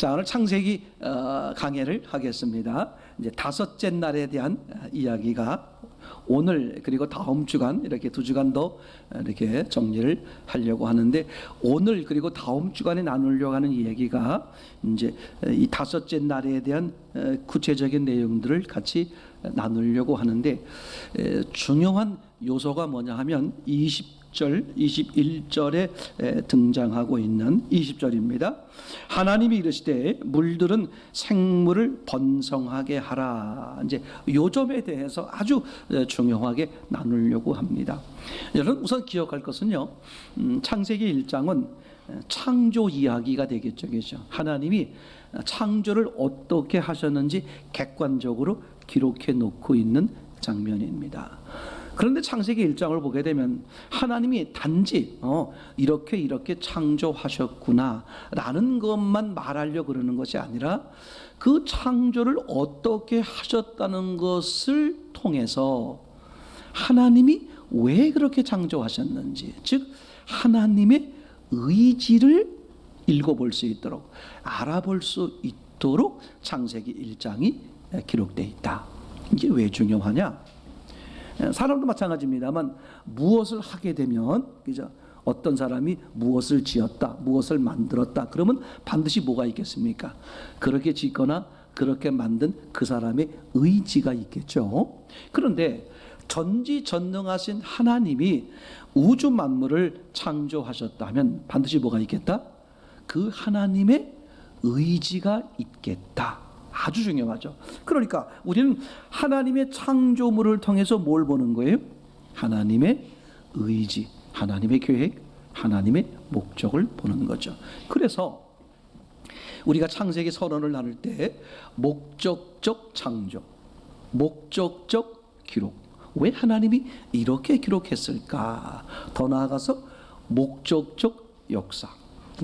자, 오늘 창세기 강해를 하겠습니다. 이제 다섯째 날에 대한 이야기가 오늘 그리고 다음 주간 이렇게 두 주간 더 이렇게 정리를 하려고 하는데, 오늘 그리고 다음 주간에 나누려고 하는 얘기가 이제 이 다섯째 날에 대한 구체적인 내용들을 같이 나누려고 하는데, 중요한 요소가 뭐냐 하면 20절, 21절에 등장하고 있는 20절입니다. 하나님이 이르시되 물들은 생물을 번성하게 하라. 이제 요 점에 대해서 아주 중요하게 나누려고 합니다. 여러분 우선 기억할 것은요, 창세기 1장은 창조 이야기가 되겠죠. 그렇죠? 하나님이 창조를 어떻게 하셨는지 객관적으로 기록해 놓고 있는 장면입니다. 그런데 창세기 1장을 보게 되면 하나님이 단지 이렇게 창조하셨구나 라는 것만 말하려고 그러는 것이 아니라, 그 창조를 어떻게 하셨다는 것을 통해서 하나님이 왜 그렇게 창조하셨는지, 즉 하나님의 의지를 읽어볼 수 있도록, 알아볼 수 있도록 창세기 1장이 기록되어 있다. 이게 왜 중요하냐? 사람도 마찬가지입니다만, 무엇을 하게 되면, 그죠? 어떤 사람이 무엇을 지었다, 무엇을 만들었다, 그러면 반드시 뭐가 있겠습니까? 그렇게 짓거나 그렇게 만든 그 사람의 의지가 있겠죠. 그런데 전지전능하신 하나님이 우주 만물을 창조하셨다면 반드시 뭐가 있겠다? 그 하나님의 의지가 있겠다. 아주 중요하죠. 그러니까 우리는 하나님의 창조물을 통해서 뭘 보는 거예요? 하나님의 의지, 하나님의 계획, 하나님의 목적을 보는 거죠. 그래서 우리가 창세기 서론을 나눌 때 목적적 창조, 목적적 기록, 왜 하나님이 이렇게 기록했을까? 더 나아가서 목적적 역사,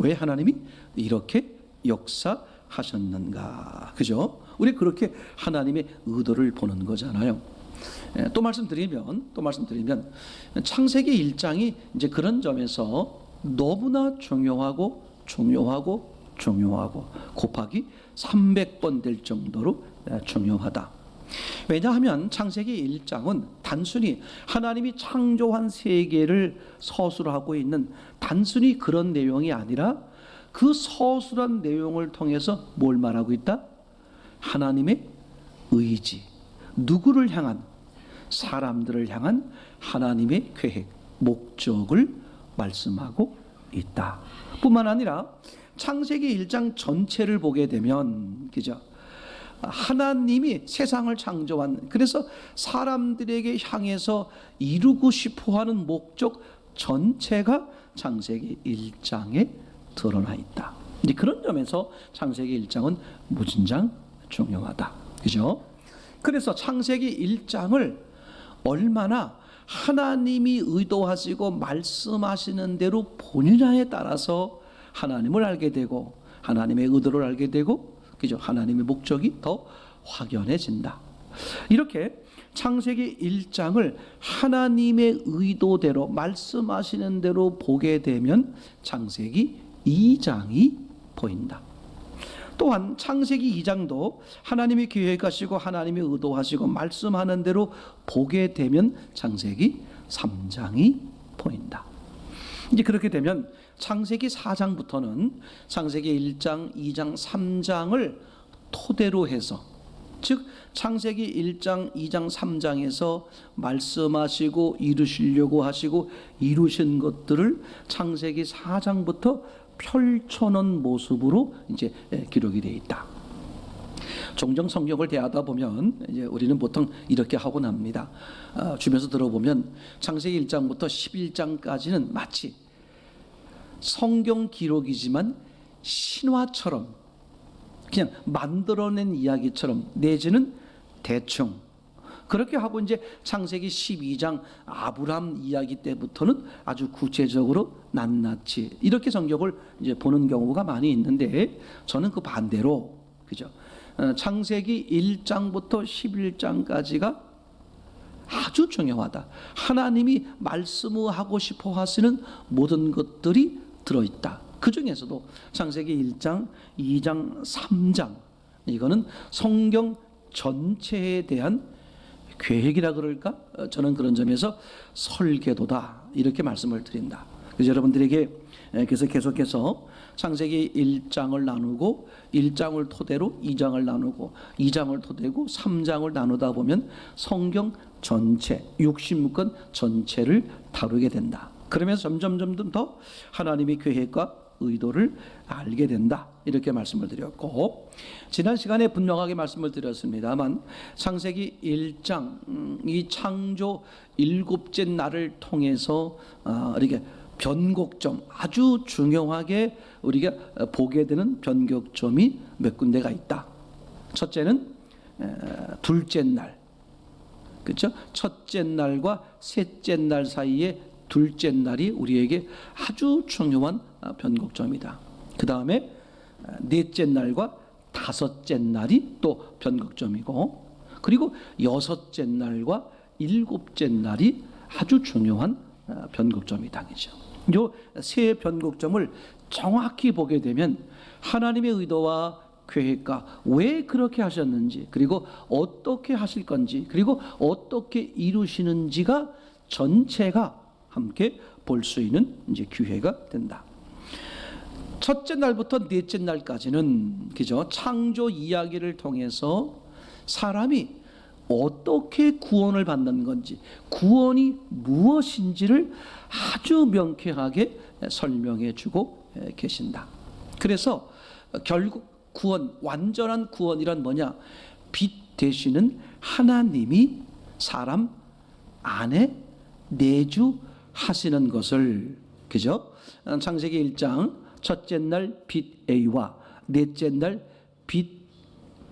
왜 하나님이 이렇게 역사하셨는가? 그죠? 우리 그렇게 하나님의 의도를 보는 거잖아요. 또 말씀드리면 창세기 1장이 이제 그런 점에서 너무나 중요하고 곱하기 300번 될 정도로 중요하다. 왜냐하면 창세기 1장은 단순히 하나님이 창조한 세계를 서술하고 있는 단순히 그런 내용이 아니라, 그 서술한 내용을 통해서 뭘 말하고 있다? 하나님의 의지, 누구를 향한? 사람들을 향한 하나님의 계획, 목적을 말씀하고 있다. 뿐만 아니라 창세기 1장 전체를 보게 되면, 그죠? 하나님이 세상을 창조한, 그래서 사람들에게 향해서 이루고 싶어하는 목적 전체가 창세기 1장에 드러나 있다. 이제 그런 점에서 창세기 1장은 무진장 중요하다. 그죠? 그래서 창세기 1장을 얼마나 하나님이 의도하시고 말씀하시는 대로 보느냐에 따라서 하나님을 알게 되고, 하나님의 의도를 알게 되고, 그죠? 하나님의 목적이 더 확연해진다. 이렇게 창세기 1장을 하나님의 의도대로 말씀하시는 대로 보게 되면 창세기 2장이 보인다. 또한 창세기 2장도 하나님이 계획하시고 하나님이 의도하시고 말씀하는 대로 보게 되면 창세기 3장이 보인다. 이제 그렇게 되면 창세기 4장부터는 창세기 1장, 2장, 3장을 토대로 해서, 즉 창세기 1장, 2장, 3장에서 말씀하시고 이루시려고 하시고 이루신 것들을 창세기 4장부터 펼쳐놓은 모습으로 이제 기록이 되어 있다. 종종 성경을 대하다 보면 이제 우리는 보통 이렇게 하곤 합니다. 주변에서 들어보면 창세기 1장부터 11장까지는 마치 성경 기록이지만 신화처럼, 그냥 만들어낸 이야기처럼, 내지는 대충 그렇게 하고, 이제 창세기 12장 아브람 이야기 때부터는 아주 구체적으로 낱낱이 이렇게 성경을 이제 보는 경우가 많이 있는데, 저는 그 반대로, 그죠? 창세기 1장부터 11장까지가 아주 중요하다. 하나님이 말씀하고 싶어 하시는 모든 것들이 들어있다. 그 중에서도 창세기 1장, 2장, 3장 이거는 성경 전체에 대한 계획이라 그럴까? 저는 그런 점에서 설계도다 이렇게 말씀을 드린다. 그래서 여러분들에게 그래서 계속해서 창세기 1장을 나누고 1장을 토대로 2장을 나누고 2장을 토대로 3장을 나누다 보면 성경 전체 66권 전체를 다루게 된다. 그러면서 점점 더 하나님의 계획과 의도를 알게 된다 이렇게 말씀을 드렸고, 지난 시간에 분명하게 말씀을 드렸습니다만 창세기 1장 이 창조 일곱째 날을 통해서 이렇게 변곡점, 아주 중요하게 우리가 보게 되는 변곡점이 몇 군데가 있다. 첫째는 둘째 날, 그렇죠? 첫째 날과 셋째 날 사이에 둘째 날이 우리에게 아주 중요한 변곡점이다. 그 다음에 넷째 날과 다섯째 날이 또 변곡점이고, 그리고 여섯째 날과 일곱째 날이 아주 중요한 변곡점이다. 그죠? 요 세 변곡점을 정확히 보게 되면 하나님의 의도와 계획과 왜 그렇게 하셨는지, 그리고 어떻게 하실 건지, 그리고 어떻게 이루시는지가 전체가 함께 볼 수 있는 이제 기회가 된다. 첫째 날부터 넷째 날까지는 그죠? 창조 이야기를 통해서 사람이 어떻게 구원을 받는 건지, 구원이 무엇인지를 아주 명쾌하게 설명해 주고 계신다. 그래서 결국 구원, 완전한 구원이란 뭐냐? 빛 되시는 하나님이 사람 안에 내주하시는 것을, 그죠? 창세기 1장 첫째 날 빛 A와 넷째 날 빛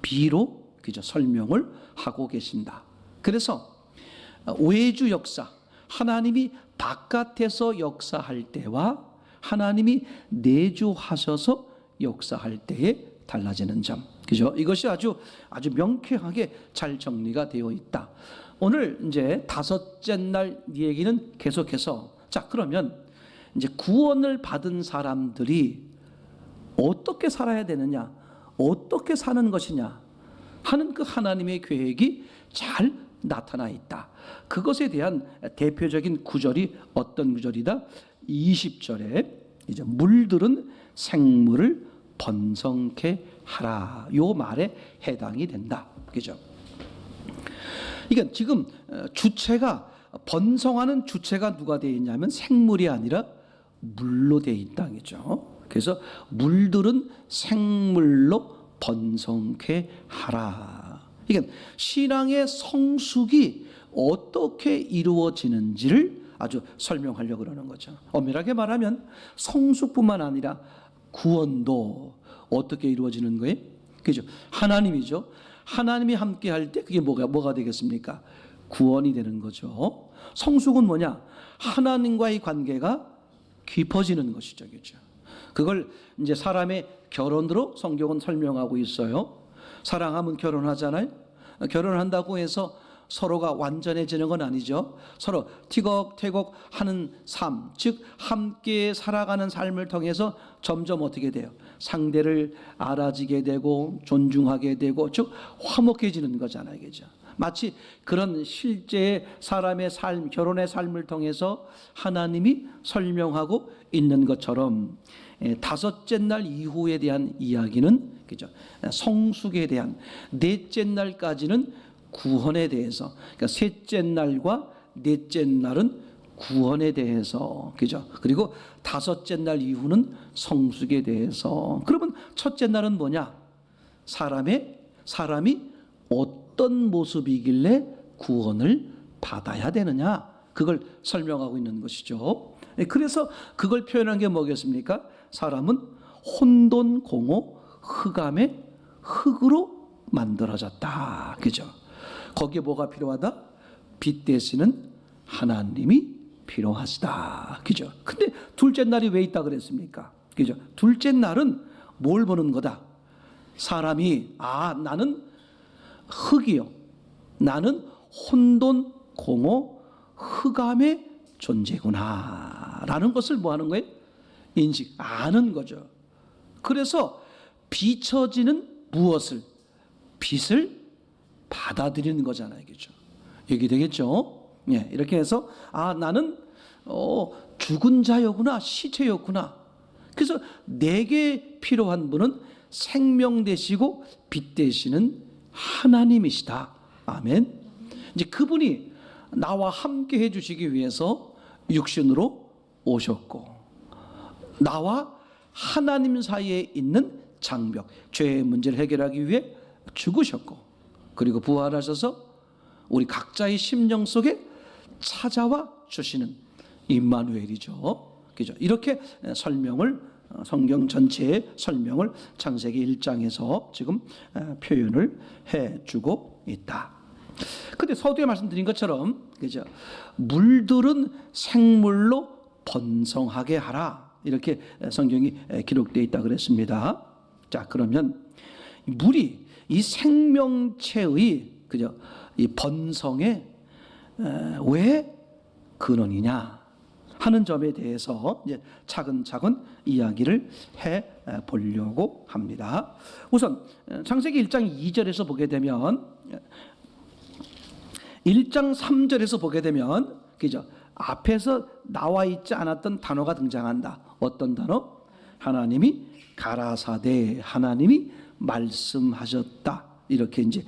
B로, 그죠? 설명을 하고 계신다. 그래서 외주 역사, 하나님이 바깥에서 역사할 때와 하나님이 내주하셔서 역사할 때에 달라지는 점, 그죠? 이것이 아주 명쾌하게 잘 정리가 되어 있다. 오늘 이제 다섯째 날 얘기는 계속해서, 자 그러면 이제 구원을 받은 사람들이 어떻게 살아야 되느냐, 어떻게 사는 것이냐 하는 그 하나님의 계획이 잘 나타나 있다. 그것에 대한 대표적인 구절이 어떤 구절이다? 20절에 이제 물들은 생물을 번성케 하라, 요 말에 해당이 된다. 그죠? 이게 지금 주체가, 번성하는 주체가 누가 되어 있냐면 생물이 아니라 물로 되어 있다. 그죠? 그래서 물들은 생물로 번성케 하라. 이게 신앙의 성숙이 어떻게 이루어지는지를 아주 설명하려고 그러는 거죠. 엄밀하게 말하면 성숙뿐만 아니라 구원도 어떻게 이루어지는 거예요? 그죠? 하나님이죠. 하나님이 함께 할 때 그게 뭐가 되겠습니까? 구원이 되는 거죠. 성숙은 뭐냐? 하나님과의 관계가 깊어지는 것이죠. 그죠? 그걸 이제 사람의 결혼으로 성경은 설명하고 있어요. 사랑하면 결혼하잖아요. 결혼한다고 해서 서로가 완전해지는 건 아니죠. 서로 티격태격 하는 삶, 즉 함께 살아가는 삶을 통해서 점점 어떻게 돼요? 상대를 알아지게 되고 존중하게 되고, 즉 화목해지는 거잖아요. 그죠? 마치 그런 실제 사람의 삶, 결혼의 삶을 통해서 하나님이 설명하고 있는 것처럼 다섯째 날 이후에 대한 이야기는, 그죠? 성숙에 대한, 넷째 날까지는 구원에 대해서, 그러니까 셋째 날과 넷째 날은 구원에 대해서, 그죠? 그리고 다섯째 날 이후는 성숙에 대해서. 그러면 첫째 날은 뭐냐? 사람이 어떤 모습이길래 구원을 받아야 되느냐, 그걸 설명하고 있는 것이죠. 그래서 그걸 표현한 게 뭐겠습니까? 사람은 혼돈공허 흑암의 흙으로 만들어졌다. 그죠? 거기에 뭐가 필요하다? 빛 되시는 하나님이 필요하시다. 그죠? 근데 둘째 날이 왜 있다 그랬습니까? 그죠? 둘째 날은 뭘 보는 거다? 사람이, 나는 흙이요, 나는 혼돈 공허 흑암의 존재구나 라는 것을 뭐 하는 거예요? 인식, 아는 거죠. 그래서 비춰지는 무엇을? 빛을 받아들이는 거잖아요. 그죠? 여기 되겠죠? 예, 이렇게 해서 나는 죽은 자였구나, 시체였구나. 그래서 내게 필요한 분은 생명 되시고 빛 되시는 하나님이시다. 아멘. 이제 그분이 나와 함께 해주시기 위해서 육신으로 오셨고, 나와 하나님 사이에 있는 장벽, 죄의 문제를 해결하기 위해 죽으셨고, 그리고 부활하셔서 우리 각자의 심령 속에 찾아와 주시는 임마누엘이죠. 그죠? 이렇게 설명을, 성경 전체의 설명을 창세기 1장에서 지금 표현을 해주고 있다. 근데 서두에 말씀드린 것처럼, 그죠? 물들은 생물로 번성하게 하라. 이렇게 성경이 기록되어 있다 그랬습니다. 자, 그러면 물이 이 생명체의, 그죠? 이 번성의 왜 근원이냐 하는 점에 대해서 이제 차근차근 이야기를 해 보려고 합니다. 우선 창세기 1장 2절에서 보게 되면, 1장 3절에서 보게 되면, 그죠? 앞에서 나와 있지 않았던 단어가 등장한다. 어떤 단어? 하나님이 가라사대, 하나님이 말씀하셨다. 이렇게 이제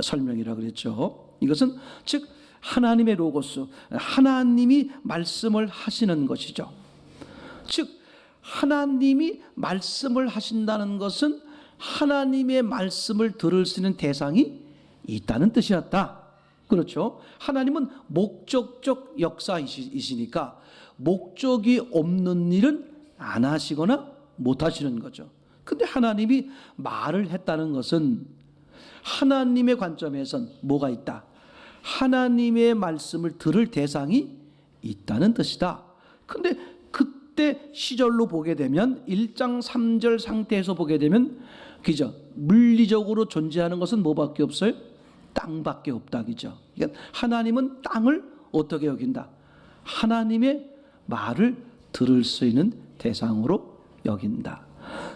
설명이라 그랬죠. 이것은 즉 하나님의 로고스, 하나님이 말씀을 하시는 것이죠. 즉 하나님이 말씀을 하신다는 것은 하나님의 말씀을 들을 수 있는 대상이 있다는 뜻이었다. 그렇죠. 하나님은 목적적 역사이시니까 목적이 없는 일은 안 하시거나 못 하시는 거죠. 근데 하나님이 말을 했다는 것은 하나님의 관점에선 뭐가 있다? 하나님의 말씀을 들을 대상이 있다는 뜻이다. 근데 그때 시절로 보게 되면 1장 3절 상태에서 보게 되면, 그죠? 물리적으로 존재하는 것은 뭐밖에 없어요? 땅밖에 없다. 그죠? 그러니까 하나님은 땅을 어떻게 여긴다? 하나님의 말을 들을 수 있는 대상으로 여긴다.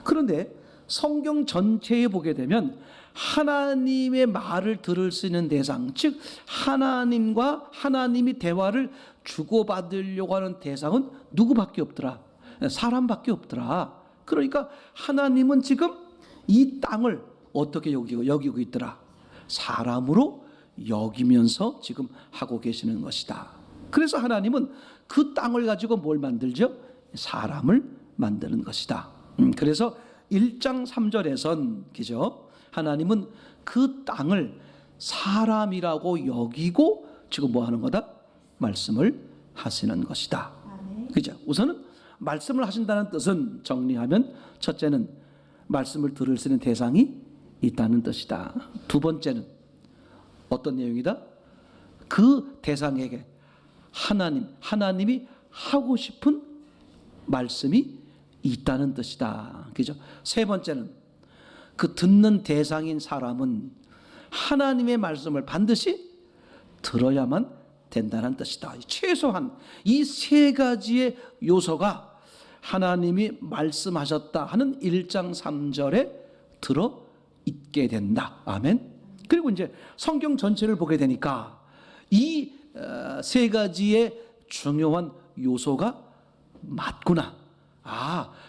그런데 성경 전체에 보게 되면 하나님의 말을 들을 수 있는 대상, 즉 하나님과 하나님이 대화를 주고받으려고 하는 대상은 누구밖에 없더라? 사람밖에 없더라. 그러니까 하나님은 지금 이 땅을 어떻게 여기고 있더라? 사람으로 여기면서 지금 하고 계시는 것이다. 그래서 하나님은 그 땅을 가지고 뭘 만들죠? 사람을 만드는 것이다. 그래서 1장 3절에선, 그죠? 하나님은 그 땅을 사람이라고 여기고 지금 뭐 하는 거다? 말씀을 하시는 것이다. 그죠? 우선은 말씀을 하신다는 뜻은 정리하면, 첫째는 말씀을 들을 수 있는 대상이 있다는 뜻이다. 두 번째는 어떤 내용이다? 그 대상에게 하나님이 하고 싶은 말씀이 있다는 뜻이다. 그죠? 세 번째는 그 듣는 대상인 사람은 하나님의 말씀을 반드시 들어야만 된다는 뜻이다. 최소한 이 세 가지의 요소가 하나님이 말씀하셨다 하는 1장 3절에 들어 있게 된다. 아멘. 그리고 이제 성경 전체를 보게 되니까 이 세 가지의 중요한 요소가 맞구나.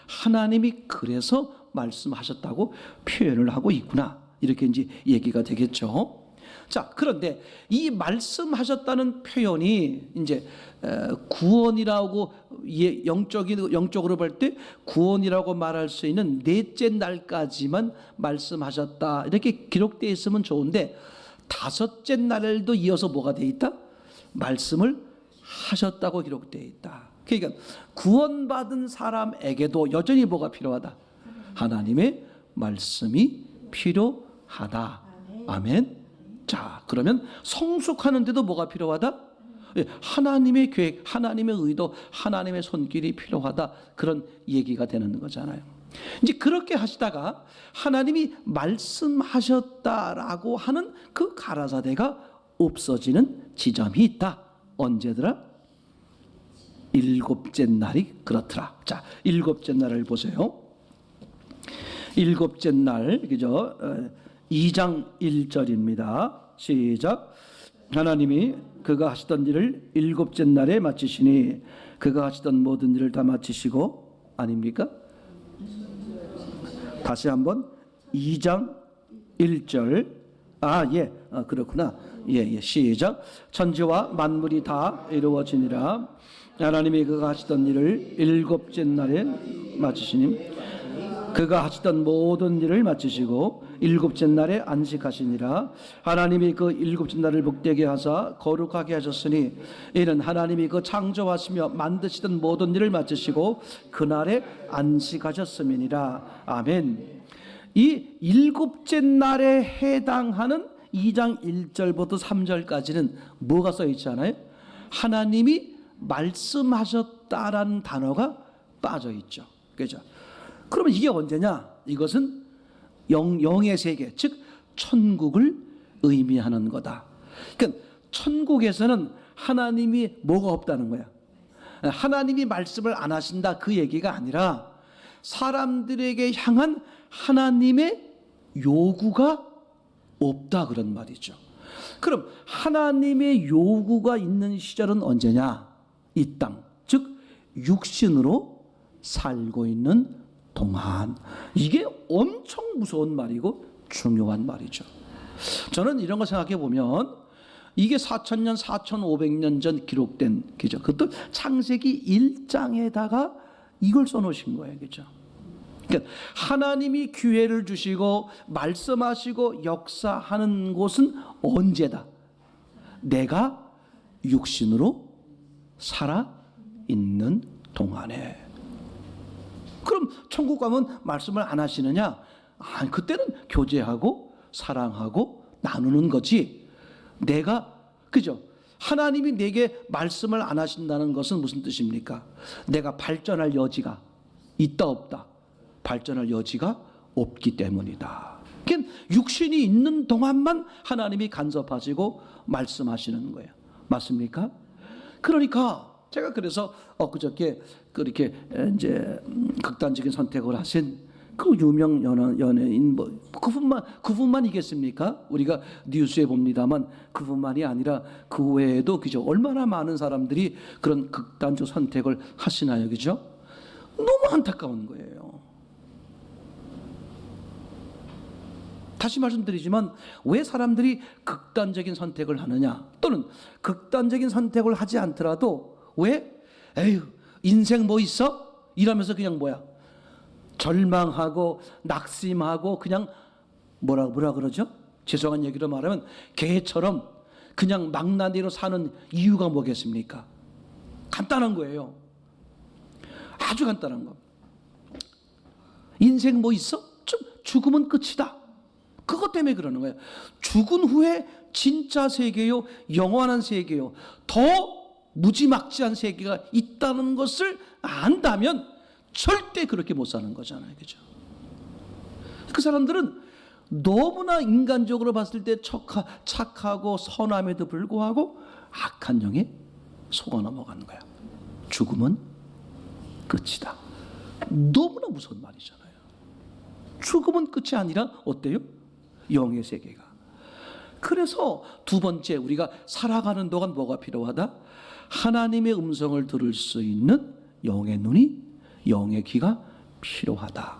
하나님이 그래서 말씀하셨다고 표현을 하고 있구나. 이렇게 이제 얘기가 되겠죠. 자, 그런데 이 말씀하셨다는 표현이 이제 구원이라고, 영적으로 볼 때 구원이라고 말할 수 있는 넷째 날까지만 말씀하셨다 이렇게 기록되어 있으면 좋은데, 다섯째 날도 이어서 뭐가 되어 있다? 말씀을 하셨다고 기록되어 있다. 그러니까 구원받은 사람에게도 여전히 뭐가 필요하다? 하나님의 말씀이 필요하다. 아멘. 자, 그러면 성숙하는데도 뭐가 필요하다? 하나님의 계획, 하나님의 의도, 하나님의 손길이 필요하다. 그런 얘기가 되는 거잖아요. 이제 그렇게 하시다가 하나님이 말씀하셨다라고 하는 그 가라사대가 없어지는 지점이 있다. 언제더라? 일곱째 날이 그렇더라. 자, 일곱째 날을 보세요. 일곱째 날, 그죠? 2장 1절입니다. 시작. 하나님이 그가 하시던 일을 일곱째 날에 마치시니 그가 하시던 모든 일을 다 마치시고, 아닙니까? 다시 한번 2장 1절. 그렇구나. 시작. 천지와 만물이 다 이루어지니라. 하나님이 그가 하시던 일을 일곱째 날에 마치시니 그가 하시던 모든 일을 마치시고 일곱째 날에 안식하시니라. 하나님이 그 일곱째 날을 복되게 하사 거룩하게 하셨으니 이는 하나님이 그 창조하시며 만드시던 모든 일을 마치시고 그날에 안식하셨음이니라. 아멘. 이 일곱째 날에 해당하는 2장 1절부터 3절까지는 뭐가 써 있잖아요. 하나님이 말씀하셨다라는 단어가 빠져 있죠. 그죠? 그러면 이게 언제냐? 이것은 영의 세계, 즉 천국을 의미하는 거다. 그러니까 천국에서는 하나님이 뭐가 없다는 거야. 하나님이 말씀을 안 하신다 그 얘기가 아니라 사람들에게 향한 하나님의 요구가 없다 그런 말이죠. 그럼 하나님의 요구가 있는 시절은 언제냐? 이 땅, 즉 육신으로 살고 있는 동안. 이게 엄청 무서운 말이고 중요한 말이죠. 저는 이런 거 생각해 보면 이게 4,000년, 4,500년 전 기록된 기죠. 그것도 창세기 1장에다가 이걸 써놓으신 거예요. 그죠? 그러니까 하나님이 기회를 주시고 말씀하시고 역사하는 곳은 언제다? 내가 육신으로 살아 있는 동안에. 그럼 천국 가면 말씀을 안 하시느냐? 그때는 교제하고 사랑하고 나누는 거지. 내가, 그죠? 하나님이 내게 말씀을 안 하신다는 것은 무슨 뜻입니까? 내가 발전할 여지가 있다 없다? 발전할 여지가 없기 때문이다. 그러니까 육신이 있는 동안만 하나님이 간섭하시고 말씀하시는 거예요. 맞습니까? 그러니까 제가 그래서 그저께 그렇게 이제 극단적인 선택을 하신 그 유명 연예인 그분만이겠습니까? 우리가 뉴스에 봅니다만 그분만이 아니라 그 외에도 그죠? 얼마나 많은 사람들이 그런 극단적 선택을 하시나요, 그죠? 너무 안타까운 거예요. 다시 말씀드리지만 왜 사람들이 극단적인 선택을 하느냐, 또는 극단적인 선택을 하지 않더라도 왜 에휴 인생 뭐 있어? 이러면서 그냥 절망하고 낙심하고 그냥 뭐라 그러죠? 죄송한 얘기로 말하면 개처럼 그냥 망나니로 사는 이유가 뭐겠습니까? 간단한 거예요. 아주 간단한 거. 인생 뭐 있어? 죽으면 끝이다. 그것 때문에 그러는 거예요. 죽은 후에 진짜 세계요, 영원한 세계요, 더 무지막지한 세계가 있다는 것을 안다면 절대 그렇게 못 사는 거잖아요. 그죠? 그 사람들은 너무나 인간적으로 봤을 때 착하고 선함에도 불구하고 악한 영에 속아 넘어가는 거야. 죽음은 끝이다. 너무나 무서운 말이잖아요. 죽음은 끝이 아니라 어때요? 영의 세계가. 그래서 두 번째, 우리가 살아가는 동안 뭐가 필요하다? 하나님의 음성을 들을 수 있는 영의 눈이, 영의 귀가 필요하다.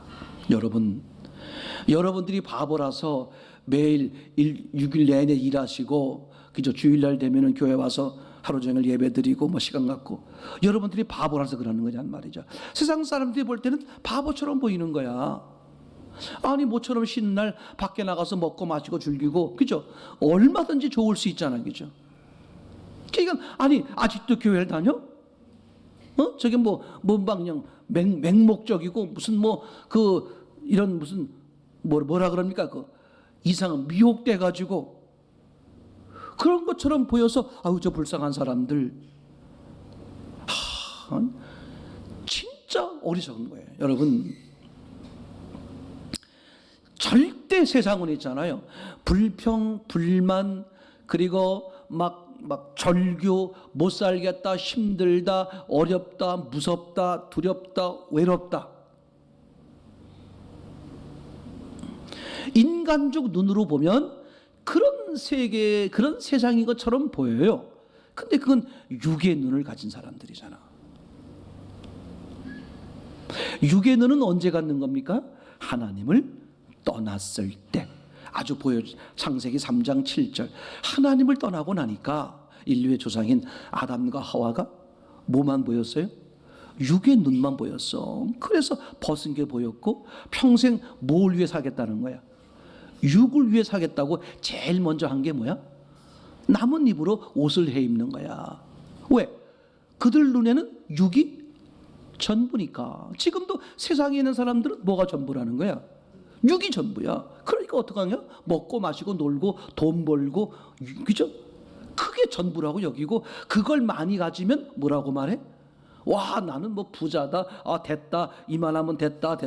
여러분들이 바보라서 매일 6일 내내 일하시고 그저 주일날 되면은 교회 와서 하루 종일 예배 드리고 시간 갖고, 여러분들이 바보라서 그러는 거란 말이죠. 세상 사람들이 볼 때는 바보처럼 보이는 거야. 아니 모처럼 쉬는 날 밖에 나가서 먹고 마시고 즐기고, 그죠? 얼마든지 좋을 수 있잖아요, 그죠? 그러니까 아니 아직도 교회를 다녀? 저게 문방영 맹목적이고 무슨 이런 무슨 뭐라 그럽니까? 그 이상한 미혹돼 가지고 그런 것처럼 보여서 아유 저 불쌍한 사람들. 진짜 어리석은 거예요, 여러분. 절대 세상은 있잖아요. 불평, 불만, 그리고 막 절규, 못 살겠다, 힘들다, 어렵다, 무섭다, 두렵다, 외롭다. 인간적 눈으로 보면 그런 세계, 그런 세상인 것처럼 보여요. 근데 그건 육의 눈을 가진 사람들이잖아. 육의 눈은 언제 갖는 겁니까? 하나님을 떠났을 때. 아주 보여. 창세기 3장 7절. 하나님을 떠나고 나니까 인류의 조상인 아담과 하와가 뭐만 보였어요? 육의 눈만 보였어. 그래서 벗은 게 보였고 평생 뭘 위해 살겠다는 거야? 육을 위해 살겠다고 제일 먼저 한 게 뭐야? 나뭇잎으로 옷을 해 입는 거야. 왜? 그들 눈에는 육이 전부니까. 지금도 세상에 있는 사람들은 뭐가 전부라는 거야? 육이 전부야. 그러니까 어떡하냐? 먹고 마시고 놀고 돈 벌고, 그죠? 그게 전부라고 여기고, 그걸 많이 가지면 뭐라고 말해? 와, 나는 뭐 부자다. 아, 됐다. 이만하면 됐다.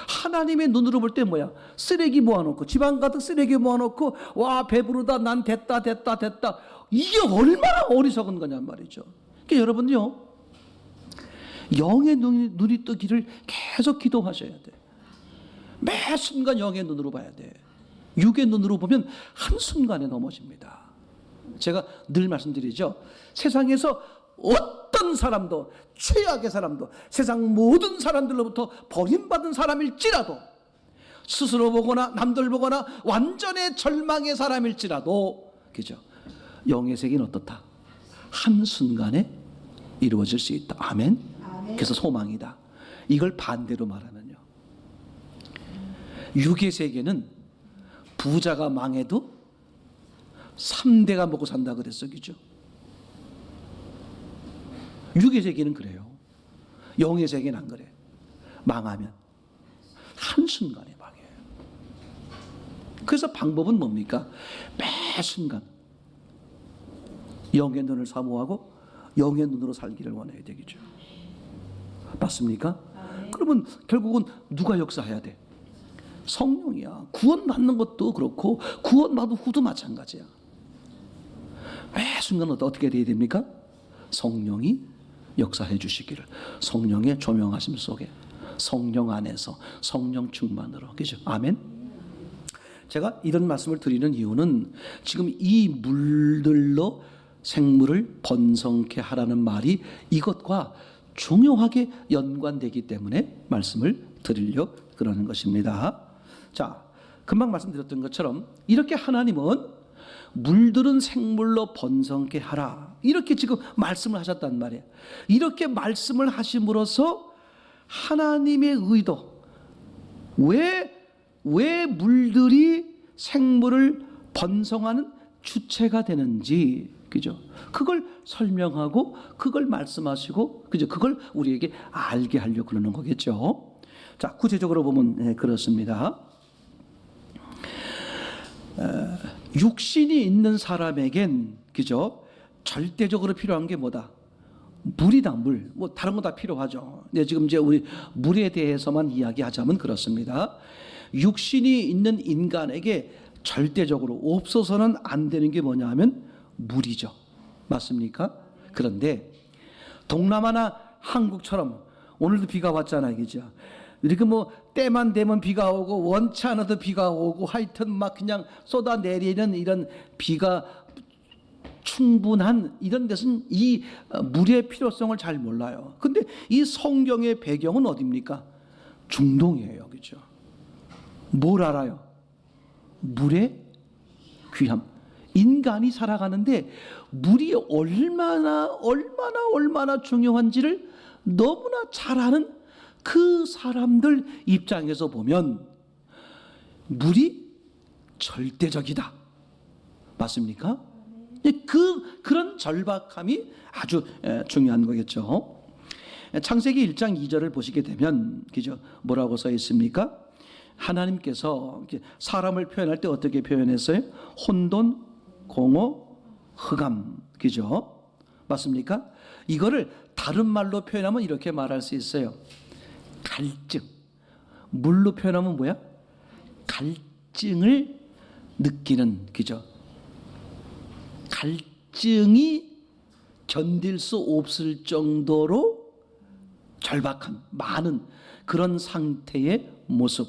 하나님의 눈으로 볼 때 뭐야? 쓰레기 모아놓고, 집안 가득 쓰레기 모아놓고, 와, 배부르다. 난 됐다. 이게 얼마나 어리석은 거냔 말이죠. 그러니까 여러분요, 영의 눈이 뜨기를 계속 기도하셔야 돼. 매 순간 영의 눈으로 봐야 돼. 육의 눈으로 보면 한순간에 넘어집니다. 제가 늘 말씀드리죠. 세상에서 어떤 사람도, 최악의 사람도, 세상 모든 사람들로부터 버림받은 사람일지라도, 스스로 보거나 남들 보거나 완전의 절망의 사람일지라도, 그죠? 영의 세계는 어떻다? 한순간에 이루어질 수 있다. 아멘? 그래서 소망이다. 이걸 반대로 말하면요, 육의 세계는 부자가 망해도 3대가 먹고 산다 그랬어, 그죠? 육의 세계는 그래요. 영의 세계는 안 그래. 망하면 한순간에 망해요. 그래서 방법은 뭡니까? 매 순간 영의 눈을 사모하고 영의 눈으로 살기를 원해야 되겠죠. 맞습니까? 그러면 결국은 누가 역사해야 돼? 성령이야. 구원받는 것도 그렇고 구원받은 후도 마찬가지야. 매 순간 어떻게 돼야 됩니까? 성령이 역사해 주시기를, 성령의 조명하심 속에, 성령 안에서, 성령 충만으로. 그죠? 아멘. 제가 이런 말씀을 드리는 이유는 지금 이 물들로 생물을 번성케 하라는 말이 이것과 중요하게 연관되기 때문에 말씀을 드리려 그러는 것입니다. 자, 금방 말씀드렸던 것처럼 이렇게 하나님은 물들은 생물로 번성케 하라, 이렇게 지금 말씀을 하셨단 말이에요. 이렇게 말씀을 하심으로써 하나님의 의도, 왜 물들이 생물을 번성하는 주체가 되는지, 그죠? 그걸 설명하고 그걸 말씀하시고, 그죠? 그걸 우리에게 알게 하려고 그러는 거겠죠. 자, 구체적으로 보면 그렇습니다. 육신이 있는 사람에겐, 그죠? 절대적으로 필요한 게 뭐다? 물이다, 물. 뭐 다른 거 다 필요하죠. 근데 지금 이제 우리 물에 대해서만 이야기하자면 그렇습니다. 육신이 있는 인간에게 절대적으로 없어서는 안 되는 게 뭐냐 하면 물이죠. 맞습니까? 그런데 동남아나 한국처럼 오늘도 비가 왔잖아요, 그죠? 이렇게 뭐 때만 되면 비가 오고 원치 않아도 비가 오고 하여튼 막 그냥 쏟아내리는 이런 비가 충분한 이런 데서는 이 물의 필요성을 잘 몰라요. 근데 이 성경의 배경은 어디입니까? 중동이에요, 그죠? 뭘 알아요? 물의 귀함. 인간이 살아가는데 물이 얼마나 중요한지를 너무나 잘 아는 그 사람들 입장에서 보면 물이 절대적이다. 맞습니까? 그런 절박함이 아주 중요한 거겠죠. 창세기 1장 2절을 보시게 되면, 그죠? 뭐라고 써 있습니까? 하나님께서 사람을 표현할 때 어떻게 표현했어요? 혼돈, 공허, 흑암. 그죠? 맞습니까? 이거를 다른 말로 표현하면 이렇게 말할 수 있어요. 갈증. 물로 표현하면 뭐야? 갈증을 느끼는, 그죠? 갈증이 견딜 수 없을 정도로 절박한 많은 그런 상태의 모습,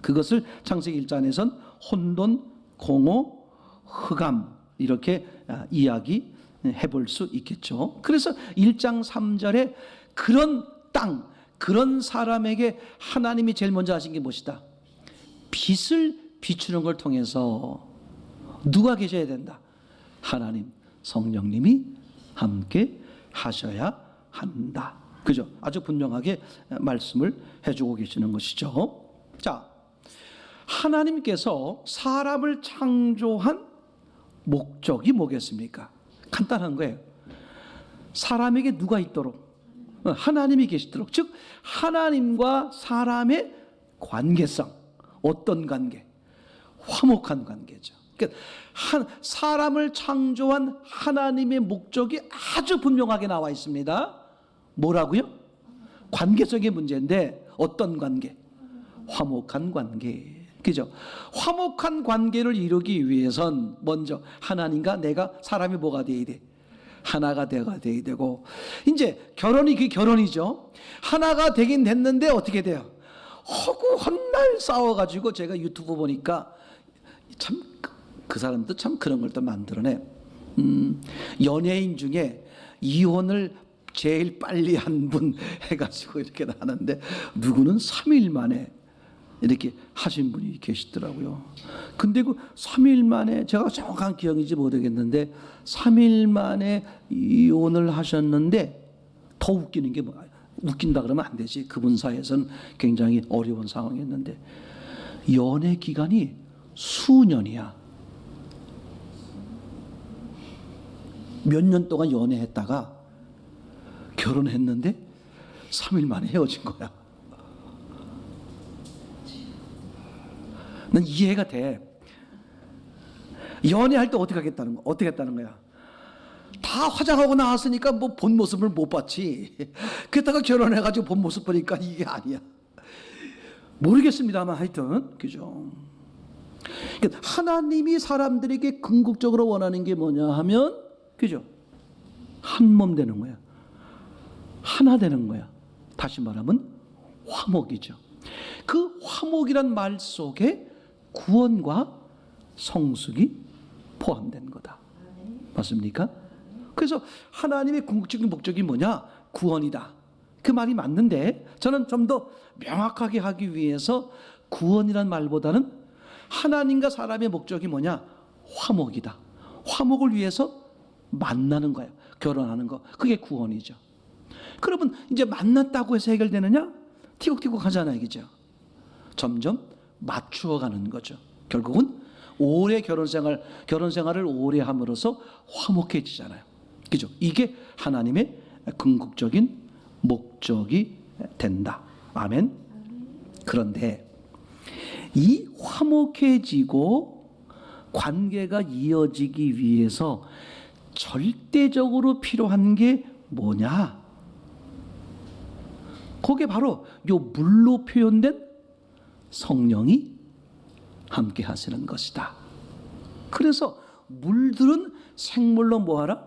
그것을 창세기 1장에선 혼돈, 공허, 흑암 이렇게 이야기해 볼 수 있겠죠. 그래서 1장 3절에 그런 땅, 그런 사람에게 하나님이 제일 먼저 하신 게 무엇이다? 빛을 비추는 걸 통해서 누가 계셔야 된다? 하나님, 성령님이 함께 하셔야 한다. 그죠? 아주 분명하게 말씀을 해주고 계시는 것이죠. 자, 하나님께서 사람을 창조한 목적이 뭐겠습니까? 간단한 거예요. 사람에게 누가 있도록? 하나님이 계시도록. 즉 하나님과 사람의 관계성. 어떤 관계? 화목한 관계죠. 그러니까 사람을 창조한 하나님의 목적이 아주 분명하게 나와 있습니다. 뭐라고요? 관계적인 문제인데 어떤 관계? 화목한 관계. 그죠? 화목한 관계를 이루기 위해선 먼저 하나님과 내가 사람이 뭐가 돼야 돼? 하나가 돼야 되고, 이제 결혼이 그 결혼이죠. 하나가 되긴 됐는데 어떻게 돼요? 허구 헛날 싸워가지고 제가 유튜브 보니까 참 그 사람도 참 그런 걸 또 만들어내. 연예인 중에 이혼을 제일 빨리 한 분 해가지고 이렇게 나왔는데 누구는 3일 만에 이렇게 하신 분이 계시더라고요. 근데 그 3일 만에 제가 정확한 기억인지 모르겠는데 3일 만에 이혼을 하셨는데 더 웃기는 게 뭐야? 웃긴다 그러면 안 되지. 그분 사이에서는 굉장히 어려운 상황이었는데 연애 기간이 수년이야. 몇 년 동안 연애했다가 결혼했는데 3일 만에 헤어진 거야. 난 이해가 돼. 연애할 때 어떻게 하겠다는 거? 어떻게 했다는 거야? 다 화장하고 나왔으니까 뭐 본 모습을 못 봤지. 그랬다가 결혼해가지고 본 모습 보니까 이게 아니야. 모르겠습니다만 하여튼 그죠. 그러니까 하나님이 사람들에게 궁극적으로 원하는 게 뭐냐 하면 그죠? 한 몸 되는 거야. 하나 되는 거야. 다시 말하면 화목이죠. 그 화목이란 말 속에 구원과 성숙이 포함된 거다. 맞습니까? 그래서 하나님의 궁극적인 목적이 뭐냐? 구원이다. 그 말이 맞는데 저는 좀 더 명확하게 하기 위해서 구원이란 말보다는 하나님과 사람의 목적이 뭐냐? 화목이다. 화목을 위해서 만나는 거예요. 결혼하는 거. 그게 구원이죠. 그러면 이제 만났다고 해서 해결되느냐? 티격태격 하잖아요. 그죠? 점점 맞추어가는 거죠. 결국은 오래 결혼 생활을 오래 함으로써 화목해지잖아요. 그죠? 이게 하나님의 궁극적인 목적이 된다. 아멘. 그런데 이 화목해지고 관계가 이어지기 위해서 절대적으로 필요한 게 뭐냐? 그게 바로 요 물로 표현된 성령이 함께 하시는 것이다. 그래서 물들은 생물로 뭐하라?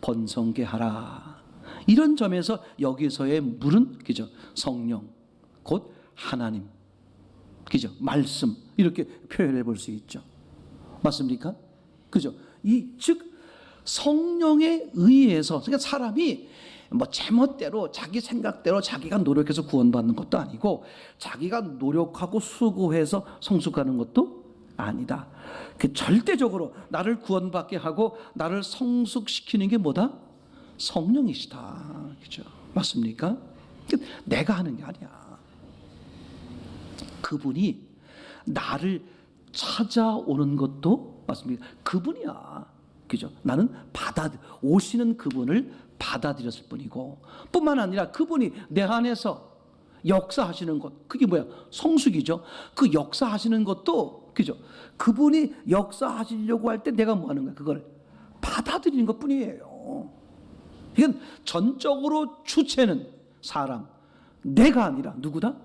번성케 하라. 이런 점에서 여기서의 물은 그죠? 성령, 곧 하나님, 그죠? 말씀 이렇게 표현해 볼 수 있죠. 맞습니까? 그죠? 즉 성령에 의해서 그러니까 사람이 뭐 제멋대로 자기 생각대로 자기가 노력해서 구원받는 것도 아니고 자기가 노력하고 수고해서 성숙하는 것도 아니다. 그 절대적으로 나를 구원받게 하고 나를 성숙시키는 게 뭐다? 성령이시다. 그죠? 맞습니까? 내가 하는 게 아니야. 그분이 나를 찾아오는 것도 맞습니까? 그분이야. 그죠? 나는 오시는 그분을 받아들였을 뿐이고 뿐만 아니라 그분이 내 안에서 역사하시는 것 그게 뭐야? 성숙이죠. 그 역사하시는 것도 그죠? 그분이 역사하시려고 할 때 내가 뭐 하는 거야? 그걸 받아들이는 것 뿐이에요. 이건 전적으로 주체는 사람 내가 아니라 누구다?